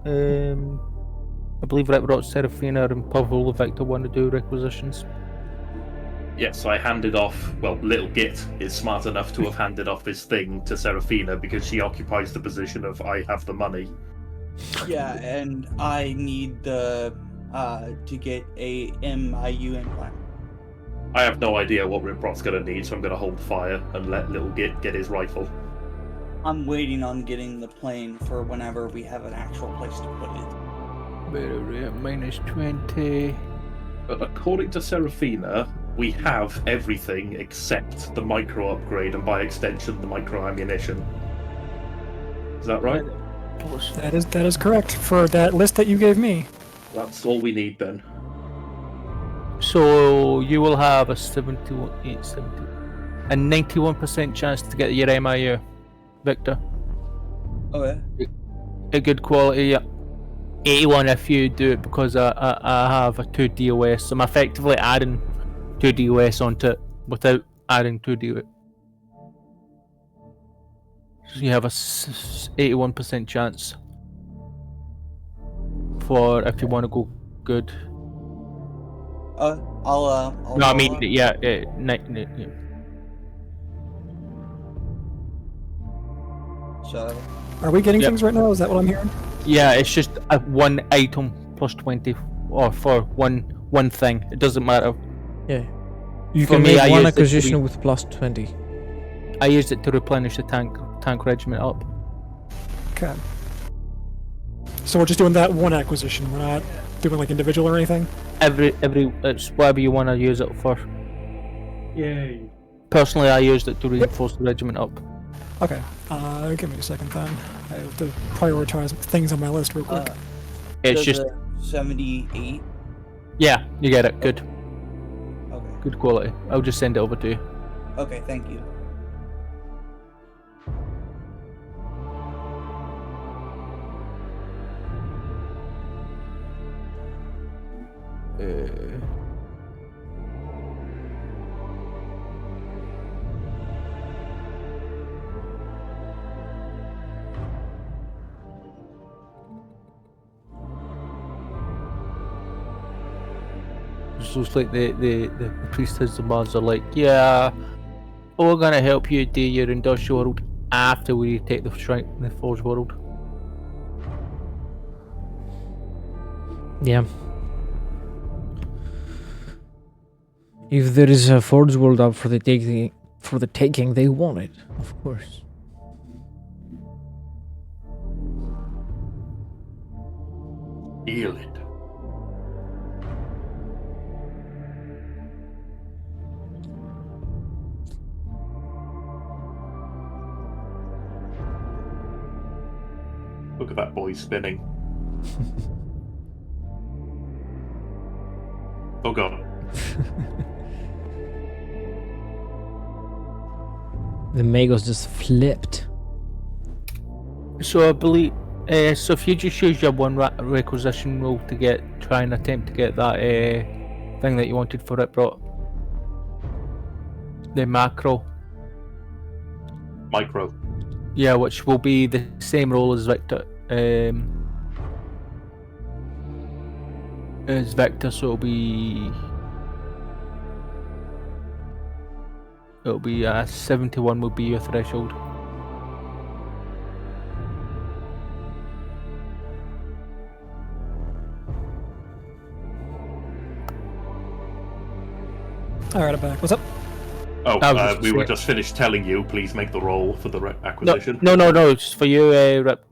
I believe Rick brought Seraphina and Pavel Victor want to do requisitions. Yes, I handed off. Well, little Git is smart enough to have handed off his thing to Seraphina because she occupies the position of I have the money. Yeah, and I need the to get a MIU implant. I have no idea what Rimprot's going to need, so I'm going to hold fire and let little Git get his rifle. I'm waiting on getting the plane for whenever we have an actual place to put it. Minus 20. But according to Seraphina, we have everything except the micro upgrade and by extension the micro ammunition. Is that right? That is correct for that list that you gave me. That's all we need then. So you will have a 91% chance to get your MIU, Victor. Oh yeah. A good quality, yeah. 81 if you do it because I have a 2 DOS. I'm effectively adding 2 DOS onto it without adding 2 DOS. So you have a 81% chance for if you want to go good. I'll No, I mean, yeah. So. Are we getting things right now? Is that what I'm hearing? Yeah, it's just one item plus 20, or for one thing. It doesn't matter. Yeah. You can make one acquisition with plus 20. I used it to replenish the tank regiment up. Okay. So we're just doing that one acquisition. We're not doing like individual or anything. Every it's whatever you want to use it for. Yay. Personally, I used it to reinforce the regiment up. Okay. Give me a second then. I have to prioritize things on my list real quick. It's just 78. Yeah, you get it. Good. Okay. Good quality. I'll just send it over to you. Okay, thank you. It looks like the priesthoods of Mars are like, yeah, we're gonna help you do your industrial world after we take the Forge world. Yeah. If there is a Forge world up for the taking, they want it, of course. Feel it. that boy's spinning. Oh god. The Magos just flipped. So I believe, so if you just use your one requisition roll to try and attempt to get that thing that you wanted for it brought, the micro, yeah, which will be the same roll as Victor, so it'll be 71 will be your threshold. Alright, I'm back. What's up? Oh, we were just finished telling you, please make the roll for the acquisition. No, it's for you, Rip,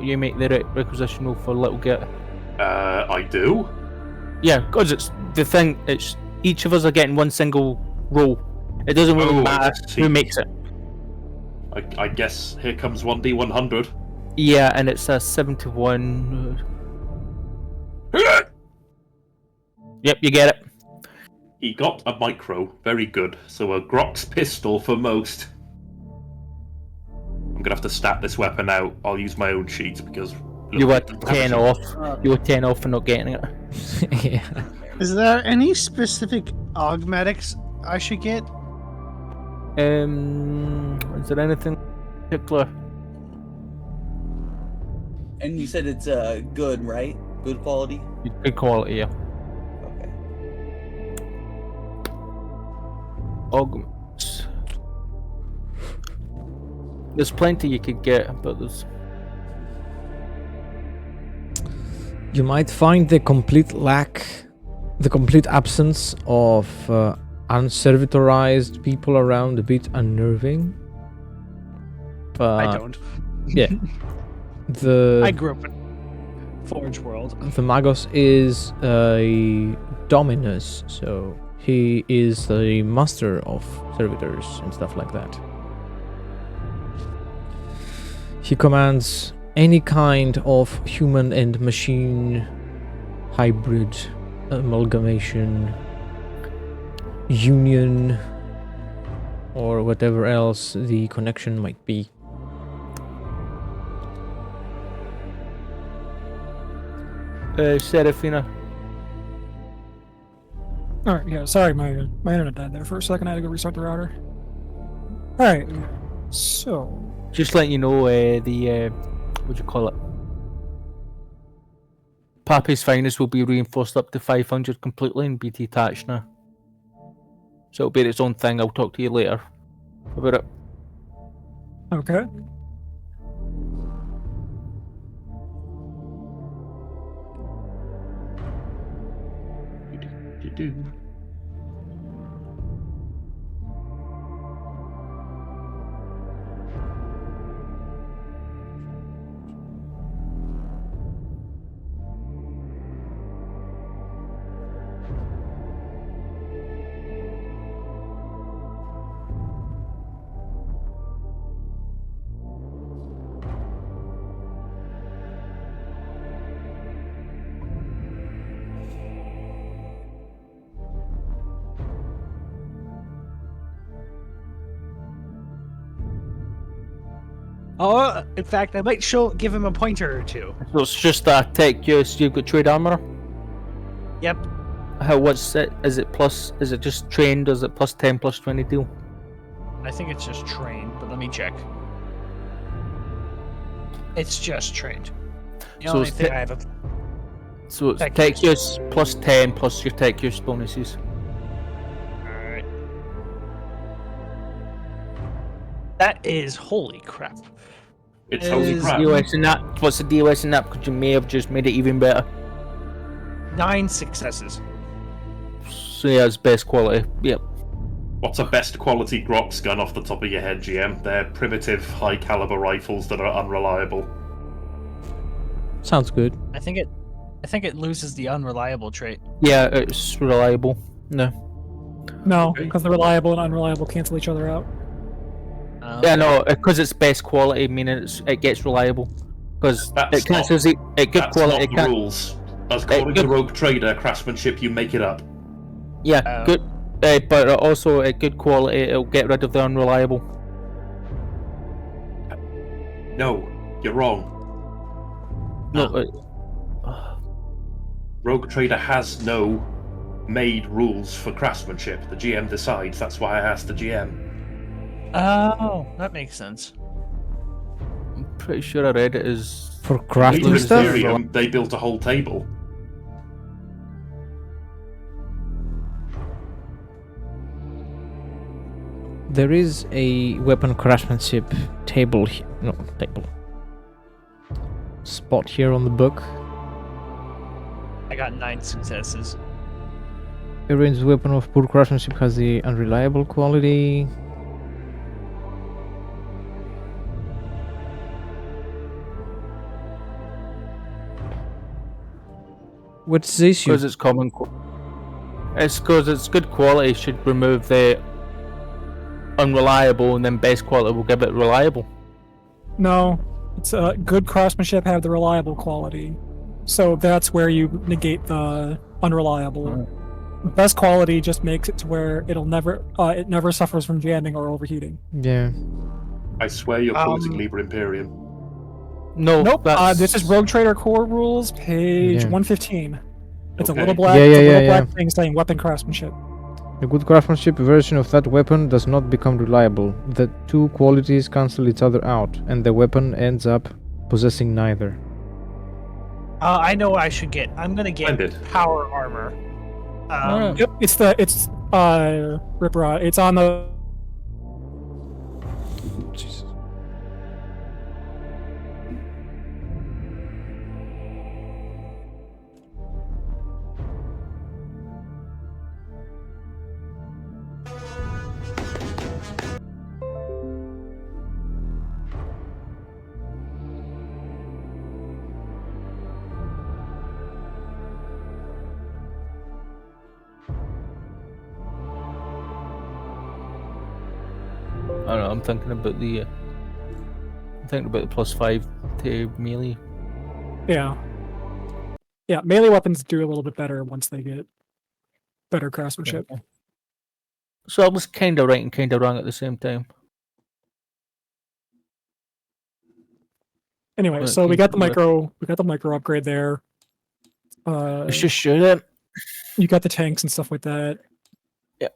you make the requisition roll for Little Git. I do? Yeah, because it's the thing, it's each of us are getting one single roll. It doesn't really matter who makes it. I guess here comes 1d100. Yeah, and it's a 71. Yep, you get it. He got a micro, very good. So a Grok's pistol for most. I'm gonna have to stat this weapon out. I'll use my own sheet because you were 10 off. You were 10 off for not getting it. Yeah. Is there any specific augmetics I should get? Is there anything particular? And you said it's good, right? Good quality? Good quality, yeah. Okay. Augments. There's plenty you could get, but there's... You might find the complete absence of unservitorized people around a bit unnerving. But I don't. Yeah. I grew up in Forge World. The Magos is a Dominus, so he is the master of servitors and stuff like that. He commands any kind of human and machine hybrid amalgamation, union, or whatever else the connection might be. Serafina. Alright, yeah, sorry, my internet died there for a second. I had to go restart the router. Alright, so... Just letting you know, what do you call it? Pappy's Finest will be reinforced up to 500 completely and be detached now. So it'll be its own thing. I'll talk to you later about it. Okay. Oh, in fact, I might give him a pointer or two. So it's just a tech use. You've got trade armor. Yep. What's it? Is it plus? Is it just trained? Or is it plus 10, plus 20 deal? I think it's just trained, but let me check. It's just trained. The So only it's thing I have So it's tech use plus 10 plus your tech use bonuses. Alright. That is holy crap. It's holy crap. DOS in that. What's the DOS in that? Because you may have just made it even better. 9 successes. So yeah, it's best quality. Yep. What's a best quality Grok's gun off the top of your head, GM? They're primitive, high caliber rifles that are unreliable. Sounds good. I think it loses the unreliable trait. Yeah, it's reliable. No. No, because the reliable and unreliable cancel each other out. Yeah, no, because it's best quality, meaning it gets reliable. because That's it cancels it good That's quality. not the rules. According to Rogue Trader, craftsmanship, you make it up. Yeah, good. But also at good quality, it'll get rid of the unreliable. No, you're wrong. No, Rogue Trader has no made rules for craftsmanship. The GM decides. That's why I asked the GM. Oh, that makes sense. I'm pretty sure I read it as For crafting stuff? Imperium, they built a whole table. There is a weapon craftsmanship table, spot here on the book. I got 9 successes. A ranged weapon of poor craftsmanship has the unreliable quality. What's the issue? Because it's common. It's because it's good quality should remove the unreliable, and then best quality will give it reliable. No, it's good craftsmanship have the reliable quality, so that's where you negate the unreliable. Best quality just makes it to where it never suffers from jamming or overheating. Yeah. I swear you're quoting Liber Imperium. No, nope. This is Rogue Trader Core Rules, page 115. It's a little black. Black thing saying weapon craftsmanship. A good craftsmanship version of that weapon does not become reliable. The two qualities cancel each other out, and the weapon ends up possessing neither. I know what I should get. I'm gonna get power armor. Yep, it's Rip Rod. It's on the. Jesus. I don't know. I'm thinking about the +5 to melee. Yeah. Yeah, melee weapons do a little bit better once they get better craftsmanship. Okay. So I was kind of right and kind of wrong at the same time. Anyway, so we got the micro upgrade there. Let's just shoot it. You got the tanks and stuff like that. Yeah.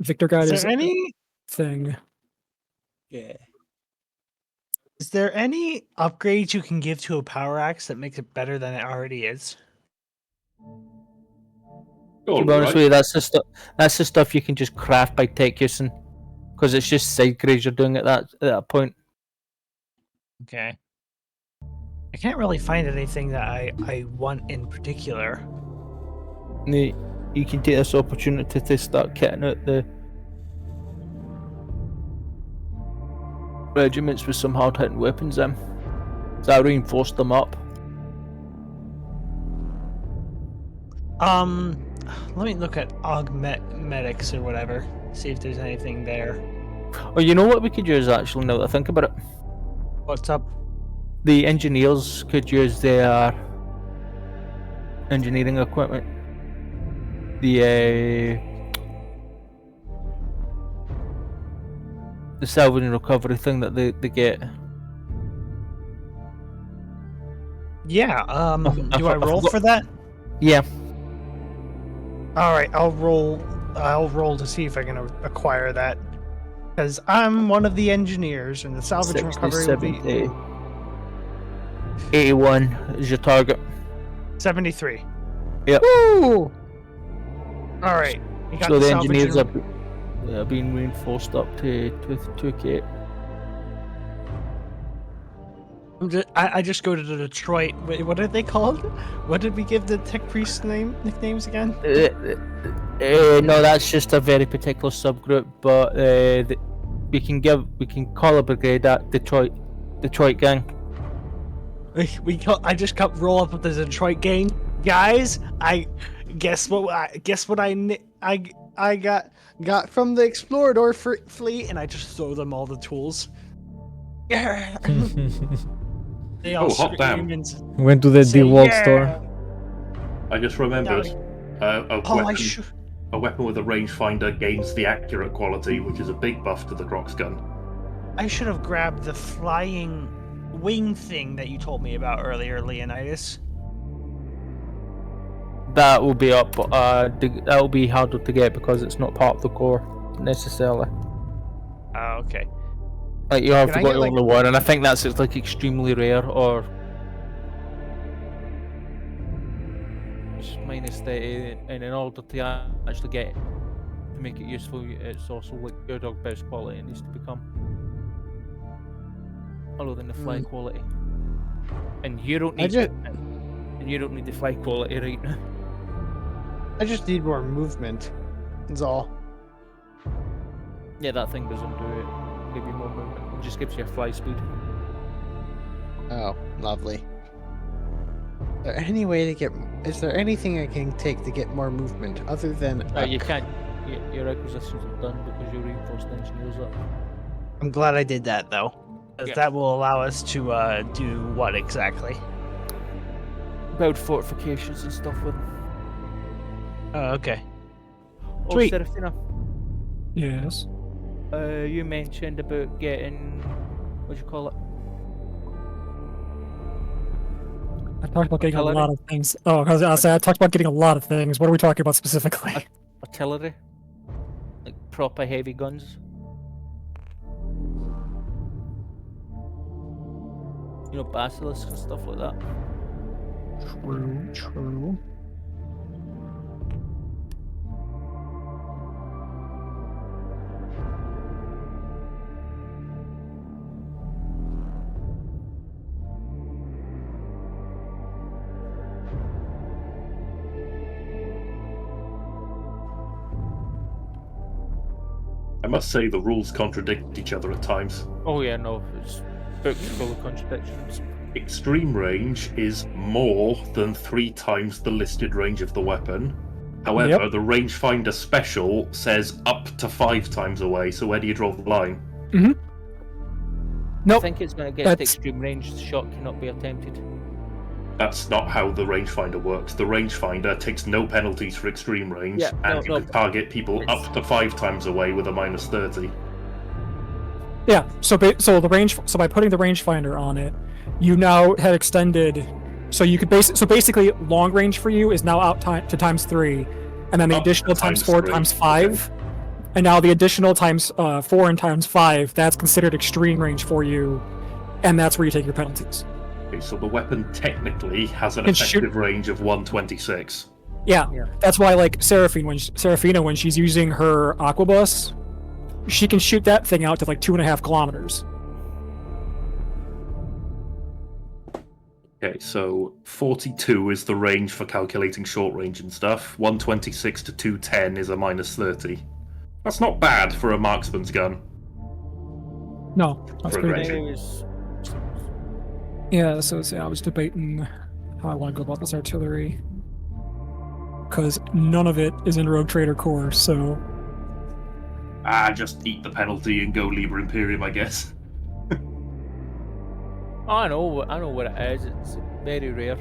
Victor Guide is there any thing. Yeah. Is there any upgrades you can give to a power axe that makes it better than it already is? To be honest with you, that's the stuff you can just craft by tech using, because it's just side grades you're doing at that point. Okay. I can't really find anything that I want in particular. You can take this opportunity to start kitting out the regiments with some hard-hitting weapons in. So I reinforced them up. Let me look at medics or whatever. See if there's anything there. Oh, you know what we could use actually, now that I think about it? What's up? The engineers could use their engineering equipment. The salvage and recovery thing that they get. Yeah, do I roll for that? Yeah. Alright, I'll roll to see if I can acquire that. Because I'm one of the engineers, and the salvage and recovery will be... 81 is your target. 73. Yep. Woo! Alright. So the engineers are being reinforced up to 2K. I just go to the Detroit. Wait, what are they called? What did we give the tech priest nicknames again? No, that's just a very particular subgroup. But we can call a brigade that Detroit gang. I just roll up with the Detroit gang, guys. I guess what I got from the Explorador fleet, and I just throw them all the tools. Yeah. They all Oh, hot damn. scream and Went to the say, DeWalt "Yeah!" store. I just remembered a weapon with a rangefinder gains the accurate quality, which is a big buff to the Drox gun. I should have grabbed the flying wing thing that you told me about earlier, Leonidas. That will be up. That will be harder to get because it's not part of the core necessarily. Oh, okay. Like you have Can to I go get, only one, and I think that's like extremely rare or just minus 30. And in order to actually get to make it useful, it's also like your dog best quality. It needs to become other than the fly quality. And you don't need and you don't need the fly quality right now. I just need more movement. That's all. Yeah, that thing doesn't do it. Give you more movement. It just gives you a fly speed. Oh, lovely. Is there any way to get? Is there anything I can take to get more movement other than? You can't. Your acquisitions are done because you reinforced engineers up. I'm glad I did that though. 'Cause Yeah. that will allow us to do what exactly? Build fortifications and stuff with them. Oh, okay. Oh, Sweet. Serafina, Yes. you mentioned about getting what do you call it? I talked about getting Artillery? a lot of things. Oh, because I talked about getting a lot of things. What are we talking about specifically? Artillery, like proper heavy guns. You know, basilisks and stuff like that. True. I must say the rules contradict each other at times. Oh yeah, no, it's booked full of contradictions. Extreme range is more than 3 times the listed range of the weapon. However, the rangefinder special says up to 5 times away, so where do you draw the line? I think it's when it gets to extreme range, the shot cannot be attempted. That's not how the rangefinder works. The rangefinder takes no penalties for extreme range, Yeah, and you no, can target people up to 5 times away with a minus 30. Yeah. So by putting the rangefinder on it, you now had extended. So you could basically long range for you is now out to times 3, and then the additional times 4 times 5, and now the additional times 4 and times 5. That's considered extreme range for you, and that's where you take your penalties. Okay, so the weapon technically has an Can shoot- effective range of 126. Yeah, that's why like Serafina when she's using her aquabus, she can shoot that thing out to like 2.5 kilometers. Okay, so 42 is the range for calculating short range and stuff. 126 to 210 is a minus 30. That's not bad for a marksman's gun. No, that's pretty good. Progression. Yeah, so I was debating how I want to go about this artillery. Because none of it is in Rogue Trader Core, so... Just eat the penalty and go Liber Imperium, I guess. I know what it is. It's very rare.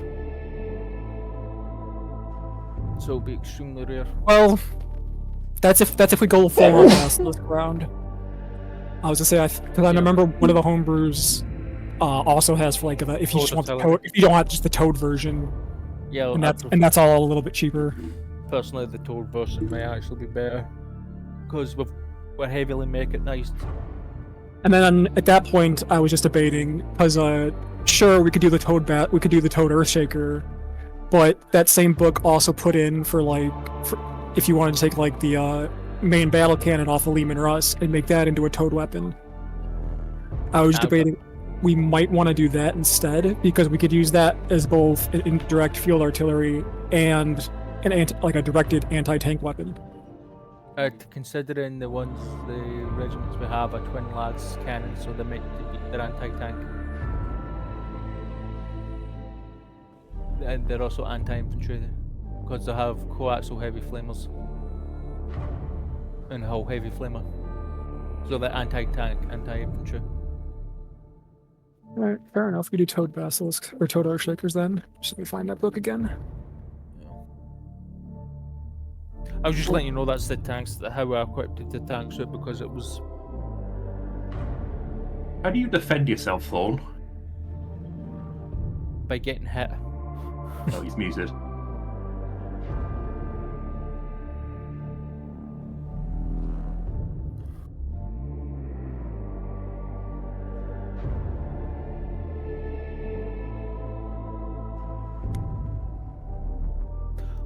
So it'll be extremely rare. Well, that's if we go full on this round. I was gonna say, because I remember one of the homebrews also has for like if you just want the toad, if you don't want just the toad version. Yeah, and that's all a little bit cheaper. Personally, the toad version may actually be better because we're heavily mechanized. And then at that point, I was just debating because sure we could do the toad Earthshaker, but that same book also put in for if you wanted to take like the main battle cannon off of Lehman Russ and make that into a toad weapon. I was debating we might want to do that instead because we could use that as both an indirect field artillery and a directed anti-tank weapon. Considering the regiments we have are twin lads cannon, so they're anti-tank. And they're also anti-infantry because they have coaxial heavy flamers and hull heavy flamer. So they're anti-tank, anti-infantry. Alright, fair enough. We do Toad Basilisk or Toad Archshakers then. Just let me find that book again. I was just letting you know that's the tanks, how I equipped the tank suit because it was. How do you defend yourself, Thorn? By getting hit. Oh, he's muted.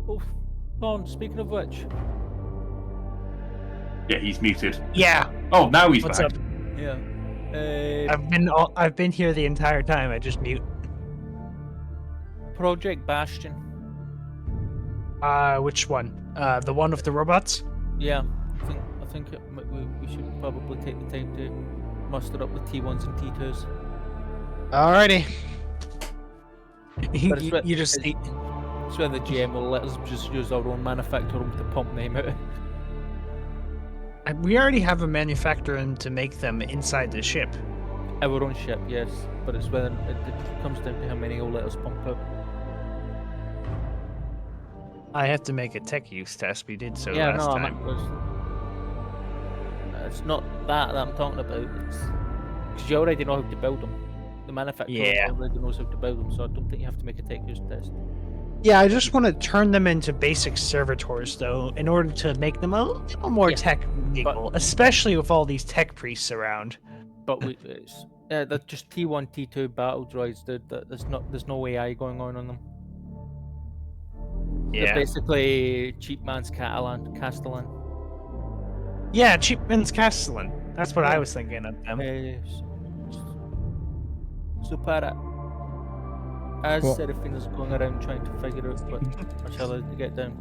Oh, Thorn, speaking of which. Yeah, he's muted. Yeah. Oh, now he's What's back. up? Yeah. I've been here the entire time. I just mute. Project Bastion. Which one? The one with the robots? Yeah, I think we should probably take the time to muster up the T1s and T2s. Alrighty. But you just see. It's where the GM will let us just use our own manufacturer to pump them out. We already have a manufacturer to make them inside the ship. Our own ship, yes, but it's when it comes down to how many will let us pump out. I have to make a tech use test. We did so Yeah, last no, time. It's not that I'm talking about. It's because you already know how to build them. The manufacturer already knows how to build them, so I don't think you have to make a tech use test. Yeah, I just want to turn them into basic servitors, though, in order to make them a little more technical, especially with all these tech priests around. But they're just T1, T2 battle droids. There's no AI going on them. Yeah. They're basically cheap man's Castellan. Yeah, cheap man's Castellan. That's what I was thinking of them. So para. As What? Seraphina's going around trying to figure out what Marcella to get down.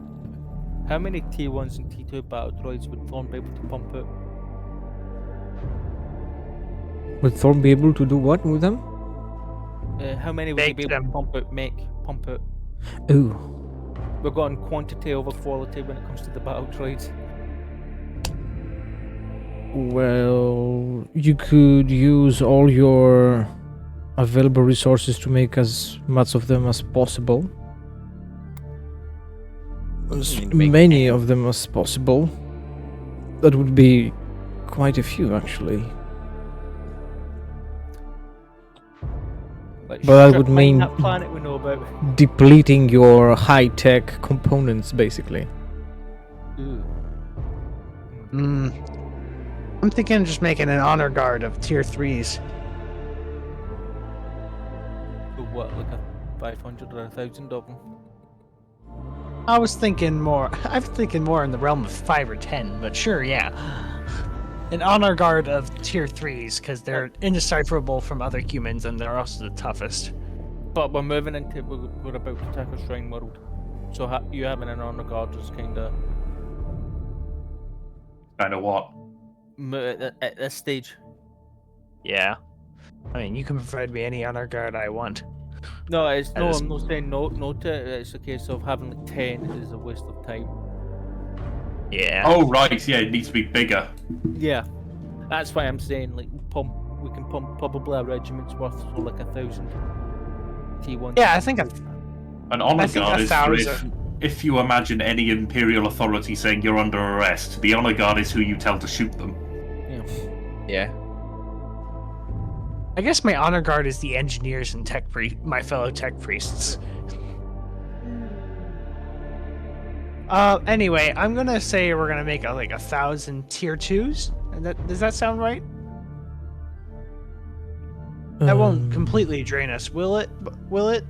How many T1s and T2 battle droids would Thorn be able to pump out? Would Thorn be able to do what with them? How many would he be able to pump out? Ooh. We're going quantity over quality when it comes to the battle droids. Well, you could use all your available resources to make as much of them as possible. As many of them as possible. That would be quite a few, actually. Like, But that would mean that planet we know about. depleting your high-tech components, basically. I'm thinking of just making an honor guard of tier 3s. What, like a 500 or 1,000 of them? I was thinking more in the realm of 5 or 10, but sure, yeah. An honor guard of tier 3s, because they're indecipherable from other humans and they're also the toughest. But we're moving into, we're about to tackle Shrine World. So you having an honor guard is kind of... Kind of what? At this stage. Yeah. I mean, you can provide me any honor guard I want. No, I'm not saying no to it. It's a case of having like 10 is a waste of time. Yeah. Oh, right, yeah, it needs to be bigger. Yeah. That's why I'm saying, like, we can pump probably a regiment's worth for like 1,000 T1. Yeah, I think An honor guard is for if you imagine any Imperial authority saying you're under arrest, the honor guard is who you tell to shoot them. Yeah. I guess my honor guard is the engineers and my fellow tech priests. Anyway, I'm gonna say we're gonna make like 1,000 tier 2s. And does that sound right? That won't completely drain us, will it? Will it?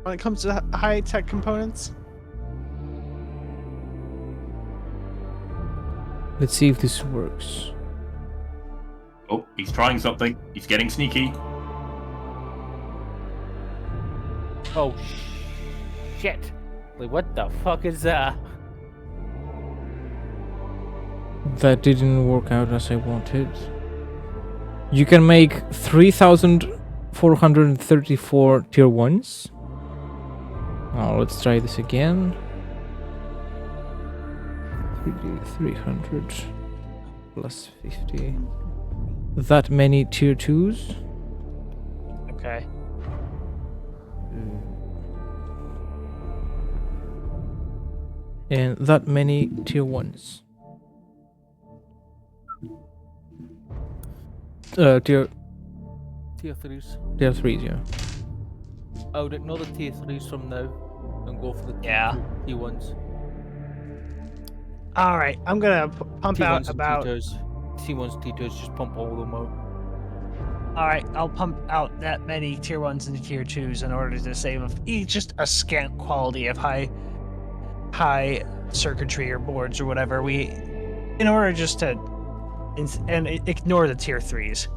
When it comes to high tech components? Let's see if this works. Oh, he's trying something. He's getting sneaky. Oh, shit. Like, what the fuck is that? That didn't work out as I wanted. You can make 3,434 tier 1s. Now let's try this again. 300 plus 50. That many tier 2s. Okay. And that many tier 1s. Tier 3s. Tier 3s, yeah. I would ignore the tier 3s from now and go for the Yeah. tier 1s. All right, I'm gonna pump T1s out and about. T2s. T1s, T2s, just pump all of them out. All right, I'll pump out that many tier 1s and tier 2s in order to save just a scant quality of high circuitry or boards or whatever in order just to and ignore the tier 3s.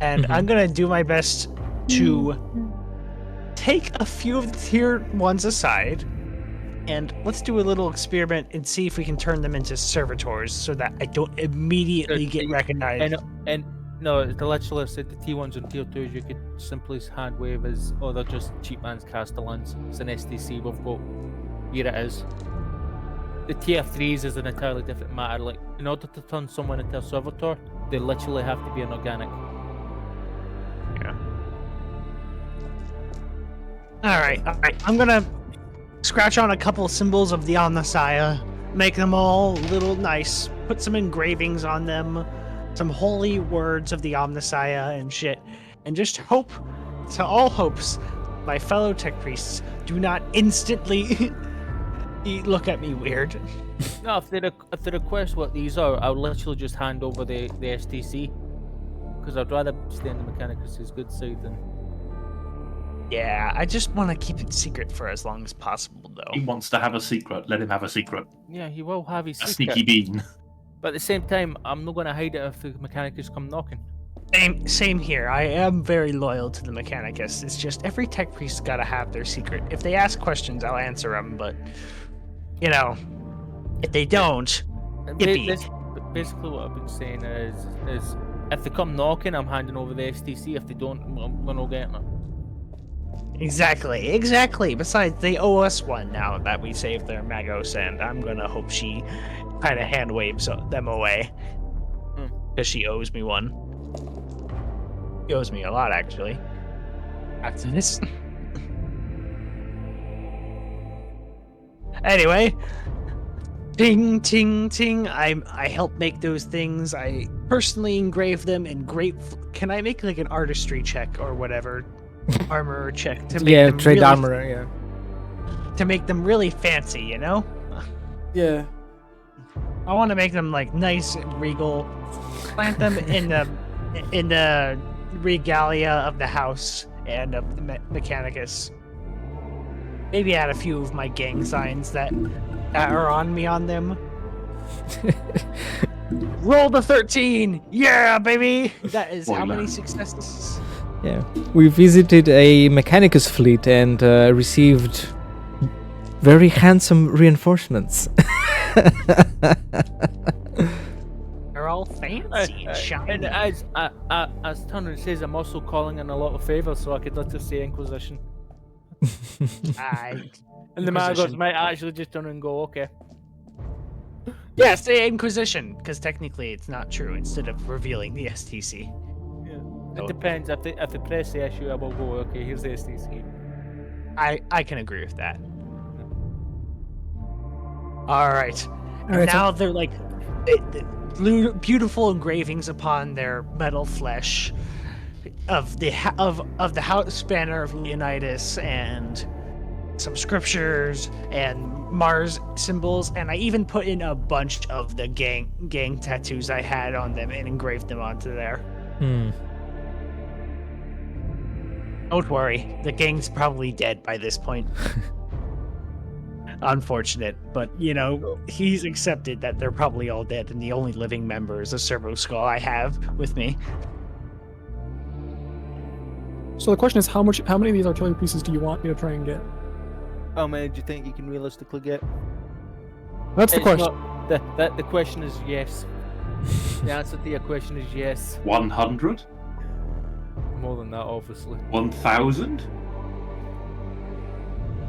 And I'm gonna do my best to take a few of the tier 1s aside, and let's do a little experiment and see if we can turn them into servitors so that I don't immediately get recognized. And no, the literally said the T1s and tier 2s you could simply hand wave as, oh, they're just cheap man's Castellans. It's an STC we've got. Here it is. The tier 3s is an entirely different matter. Like, in order to turn someone into a servitor, they literally have to be an organic. Yeah. All right. I'm gonna scratch on a couple symbols of the Omnissiah, make them all little nice, put some engravings on them, some holy words of the Omnissiah and shit, and just hope to all hopes my fellow tech priests do not instantly look at me weird. No, if they request what these are, I'll literally just hand over the STC. Because I'd rather stay on the Mechanicus' good side than... Yeah, I just want to keep it secret for as long as possible, though. He wants to have a secret. Let him have a secret. Yeah, he will have his A secret. sneaky bean. But at the same time, I'm not going to hide it if the Mechanicus come knocking. Same here. I am very loyal to the Mechanicus. It's just every tech priest's got to have their secret. If they ask questions, I'll answer them, but, you know, if they don't, basically what I've been saying is if they come knocking, I'm handing over the STC. If they don't, we're not getting it. Exactly. Besides, they owe us one now that we saved their Magos, and I'm gonna hope she kind of hand waves them away. Because she owes me one. She owes me a lot, actually. After this. Anyway. Ting, ting, ting. I help make those things. I personally engrave them in great... Can I make like an artistry check or whatever? Armor check to make them trade really, armor, yeah. To make them really fancy, you know? Yeah. I want to make them like nice and regal. Plant them in the regalia of the house and of the Mechanicus. Maybe add a few of my gang signs that are on me on them. Roll the 13! Yeah, baby! That is how many successes? Yeah. We visited a Mechanicus fleet and received very handsome reinforcements. They're all fancy and shiny. And as Turner says, I'm also calling in a lot of favors, so I could let us say Inquisition. And the Magos might actually just turn and go, okay. Yeah, say Inquisition, because technically it's not true, instead of revealing the STC. It depends. If they press the issue, I will go, okay, here's the STC. I can agree with that. Alright. Now they're like beautiful engravings upon their metal flesh of the house banner of Leonidas and some scriptures and Mars symbols, and I even put in a bunch of the gang tattoos I had on them and engraved them onto there. Don't worry, the gang's probably dead by this point. Unfortunate, but you know, he's accepted that they're probably all dead, and the only living member is a Servo Skull I have with me. So the question is, how many of these artillery pieces do you want me to try and get? How many do you think you can realistically get? That's the question. The question is yes. The answer to your question is yes. 100? More than that, obviously. 1,000?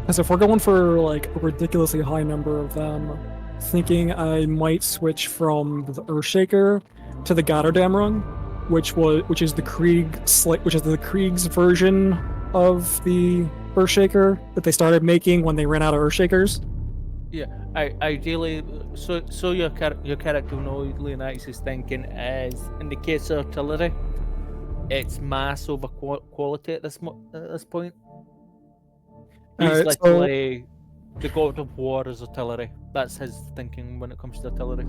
As if we're going for like a ridiculously high number of them, thinking I might switch from the Earthshaker to the Gotterdam run. which is the Krieg's version of the Earthshaker that they started making when they ran out of Earthshakers. Yeah, ideally, so your character will know Leonidas is thinking is, in the case of artillery, it's mass over quality at this point. He's literally the god of war is artillery. That's his thinking when it comes to artillery.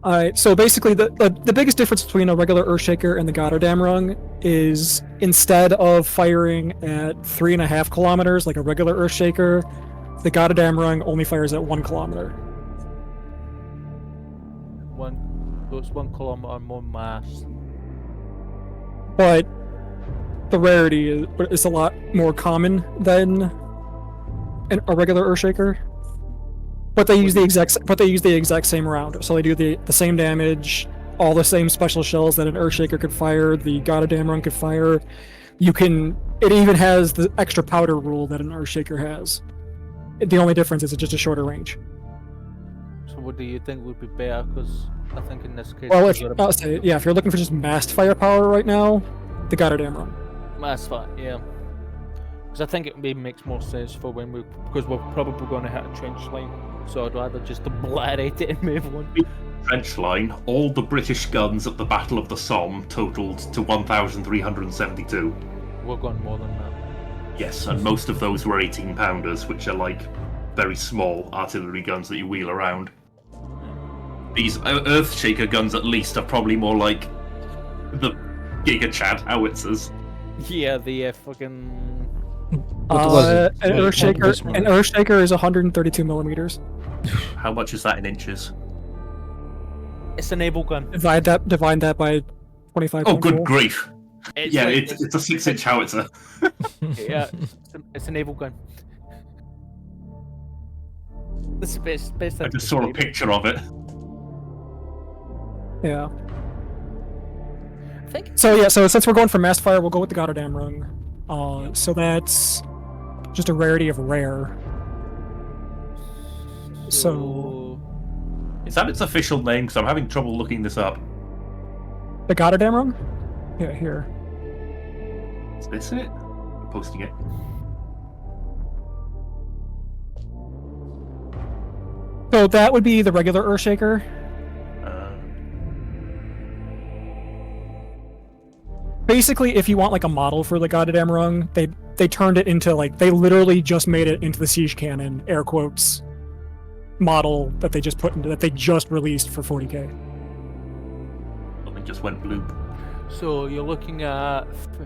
Alright, so basically the biggest difference between a regular Earthshaker and the Gotterdammerung is instead of firing at 3.5 kilometers like a regular Earthshaker, the Gotterdammerung only fires at 1 kilometer. So it's 1 kilometer more mass. But the rarity is a lot more common than a regular Earthshaker. But they use the exact same round. So they do the same damage, all the same special shells that an Earthshaker could fire, the Gotterdammerung could fire. It even has the extra powder rule that an Earthshaker has. The only difference is it's just a shorter range. So what do you think would be better? Because I think in this case... Well, if you're looking for just massed firepower right now, the Gotterdammerung. Mass fire, yeah. Because I think it maybe makes more sense for because we're probably going to hit a trench line. So I'd rather just obliterate it and move on. Trench line, all the British guns at the Battle of the Somme totaled to 1,372. We're going more than that. Yes, and most of those were 18-pounders, which are like very small artillery guns that you wheel around. These Earthshaker guns, at least, are probably more like the Giga Chad howitzers. Yeah, the fucking... An Earthshaker is 132 millimeters. How much is that in inches? It's a naval gun. Divide that by 25. Oh, good grief! It's it's a 6-inch howitzer. Yeah, it's a naval gun. This is best. I just saw a picture of it. Yeah. So since we're going for mass fire, we'll go with the Gotterdammerung. So that's just a rarity of rare. So is that its official name? Because I'm having trouble looking this up. The Gotterdammerung? Yeah, here. Is this it? I'm posting it. So that would be the regular Earthshaker. Basically, if you want like a model for the Gotterdammerung, they turned it into they literally just made it into the siege cannon, air quotes, model that they just released for 40k. Something just went bloop. So you're looking at 50.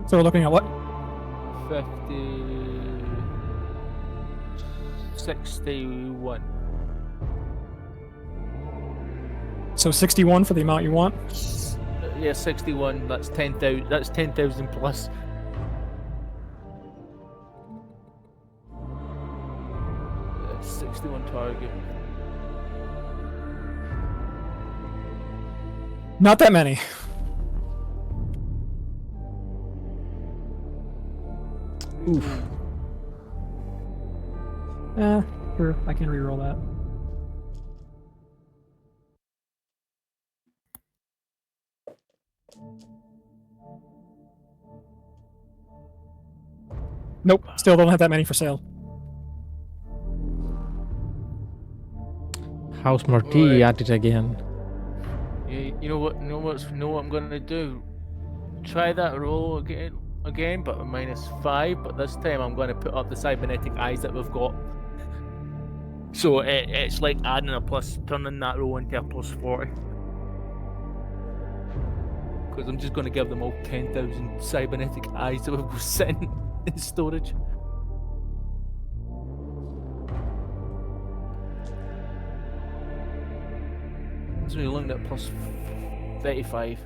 So we're looking at what? 50, 61. So 61 for the amount you want? Yeah, 61. That's 10,000. That's 10,000 plus. That's 61 target. Not that many. Oof. Sure, I can reroll that. Nope, still don't have that many for sale. House Marty at it again. Yeah, you know what I'm gonna do? Try that roll again, but -5. But this time I'm gonna put up the cybernetic eyes that we've got. So it's like adding a plus, turning that roll into a +40. Because I'm just gonna give them all 10,000 cybernetic eyes that we've got sitting in storage. So you're looking at +35.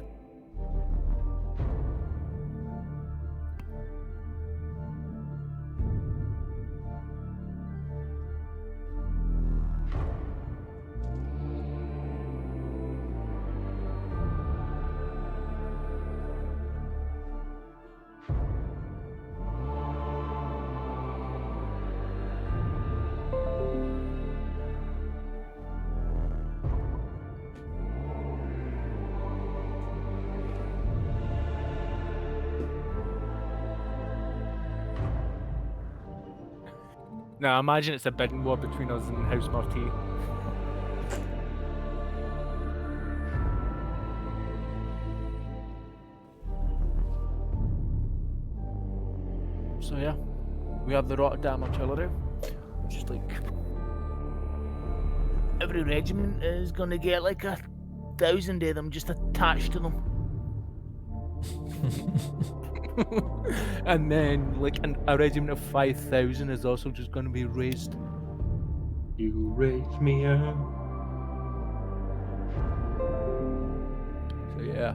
Now imagine it's a bidding war between us and House Marti. So yeah, we have the Rotterdam artillery. Just like every regiment is gonna get like 1,000 of them just attached to them. And then like a regiment of 5,000 is also just gonna be raised. You raise me up. So yeah.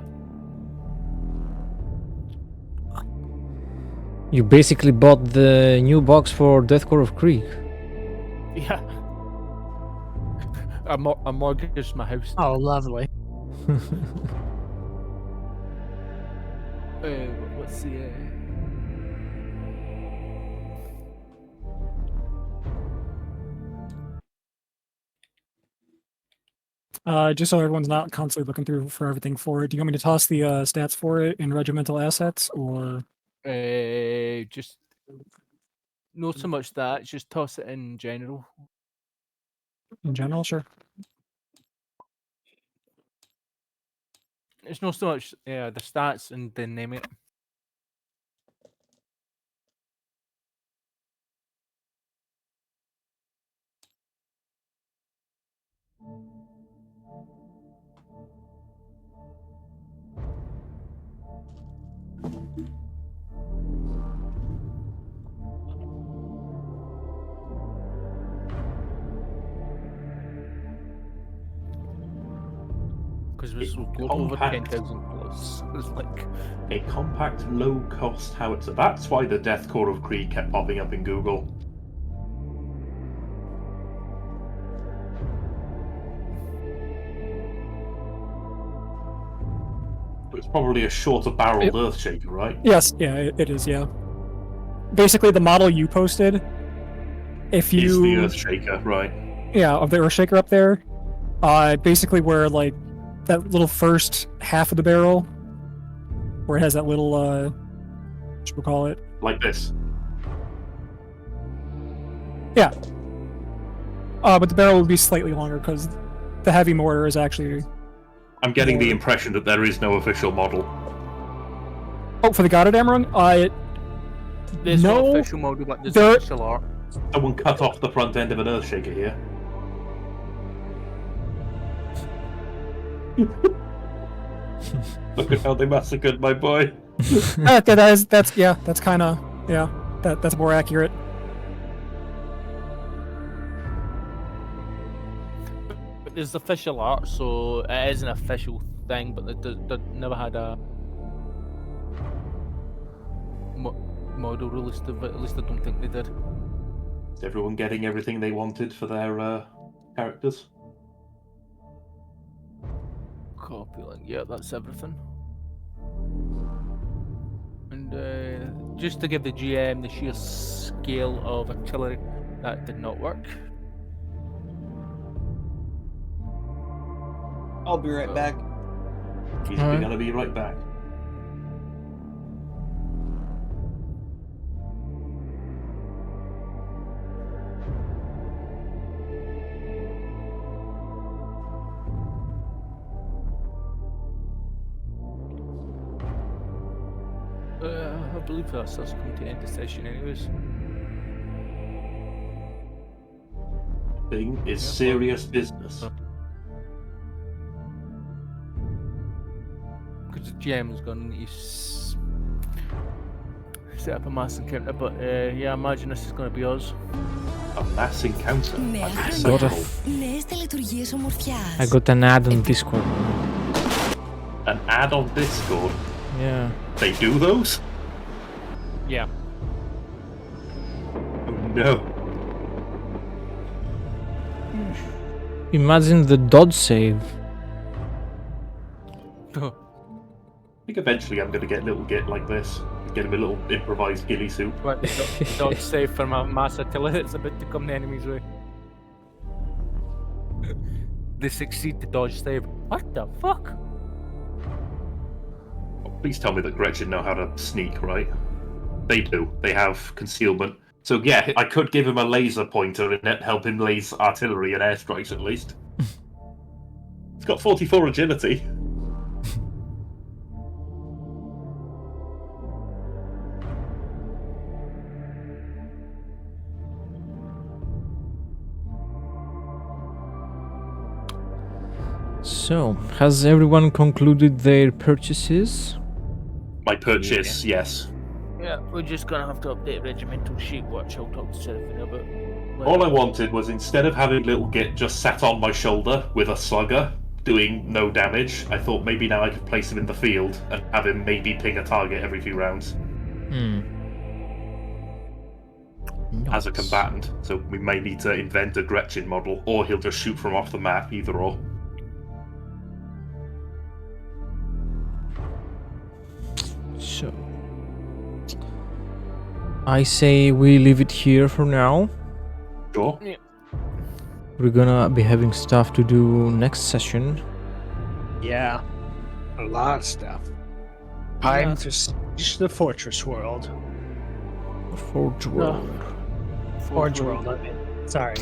You basically bought the new box for Deathcore of Krieg. Yeah. I mortgaged my house. Oh, lovely. Let's see. Just so everyone's not constantly looking through for everything for it, do you want me to toss the stats for it in regimental assets, or Just not so much that, just toss it in general. in general? Sure. It's not so much the stats and then name it. Because this will go over 10,000 plus. It's like a compact, low-cost howitzer. That's why the Deathcore of Krieg kept popping up in Google. It's probably a shorter barreled Earthshaker, right? Yes, yeah, it is, yeah. Basically, the model you posted, if you... Is the Earthshaker, right? Yeah, of the Earthshaker up there, basically where, like, that little first half of the barrel, where it has that little, what should we call it? Like this? Yeah. But the barrel would be slightly longer, because the heavy mortar is actually... I'm getting the impression that there is no official model. Oh, for the Goddardam run? there's no official model, but there's official art. Someone cut off the front end of an Earthshaker here. Look at how they massacred my boy. that's kind of, yeah, that's more accurate. But there's official art, so it is an official thing, but they never had a model released of it. At least I don't think they did. Is everyone getting everything they wanted for their characters? Copy link, yeah, that's everything. And just to give the GM the sheer scale of artillery, that did not work. I'll be right back. He's gonna be right back. I believe that's us coming to end the session anyways. Thing is serious business. Because the GM's gone to set up a mass encounter, but yeah, I imagine this is going to be us. A mass encounter? I got an ad on Discord. An ad on Discord? Yeah. They do those? Yeah. Oh no. Imagine the dodge save. I think eventually I'm gonna get a little git like this. Get him a little improvised ghillie suit. What, dodge save from a mass artillery that's about to come the enemy's way. They succeed to dodge save. What the fuck? Please tell me that Gretchen know how to sneak, right? They do. They have concealment. So yeah, I could give him a laser pointer and help him lace artillery and airstrikes at least. He's got 44 agility. So, has everyone concluded their purchases? My purchase, yes. Yeah, we're just gonna have to update regimental sheet, which I'll talk to Seraphine about. All I wanted was, instead of having little Git just sat on my shoulder with a slugger doing no damage, I thought maybe now I could place him in the field and have him maybe ping a target every few rounds. As a combatant, so we may need to invent a Gretchen model, or he'll just shoot from off the map, either or. So, I say we leave it here for now. Sure. Yeah. We're gonna be having stuff to do next session. Yeah, a lot of stuff. Time to siege the fortress world. Forge World. Forge world. I mean, sorry.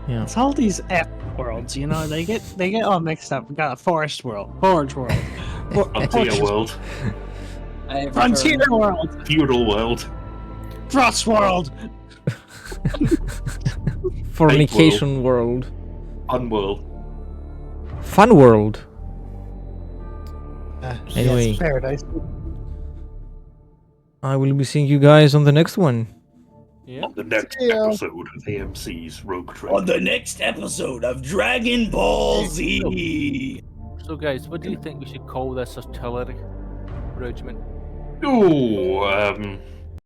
Yeah. It's all these F worlds, you know. They get all mixed up. We got a forest world, forge world, Frontier world. frontier world, Feudal world. frost world. Fornication world. Fun world. Fun world. Anyway, Yes, paradise. I will be seeing you guys on the next one. On the next episode of AMC's Rogue Trader. On the next episode of Dragon Ball Z. So, guys, what do you think we should call this artillery regiment? Ooh,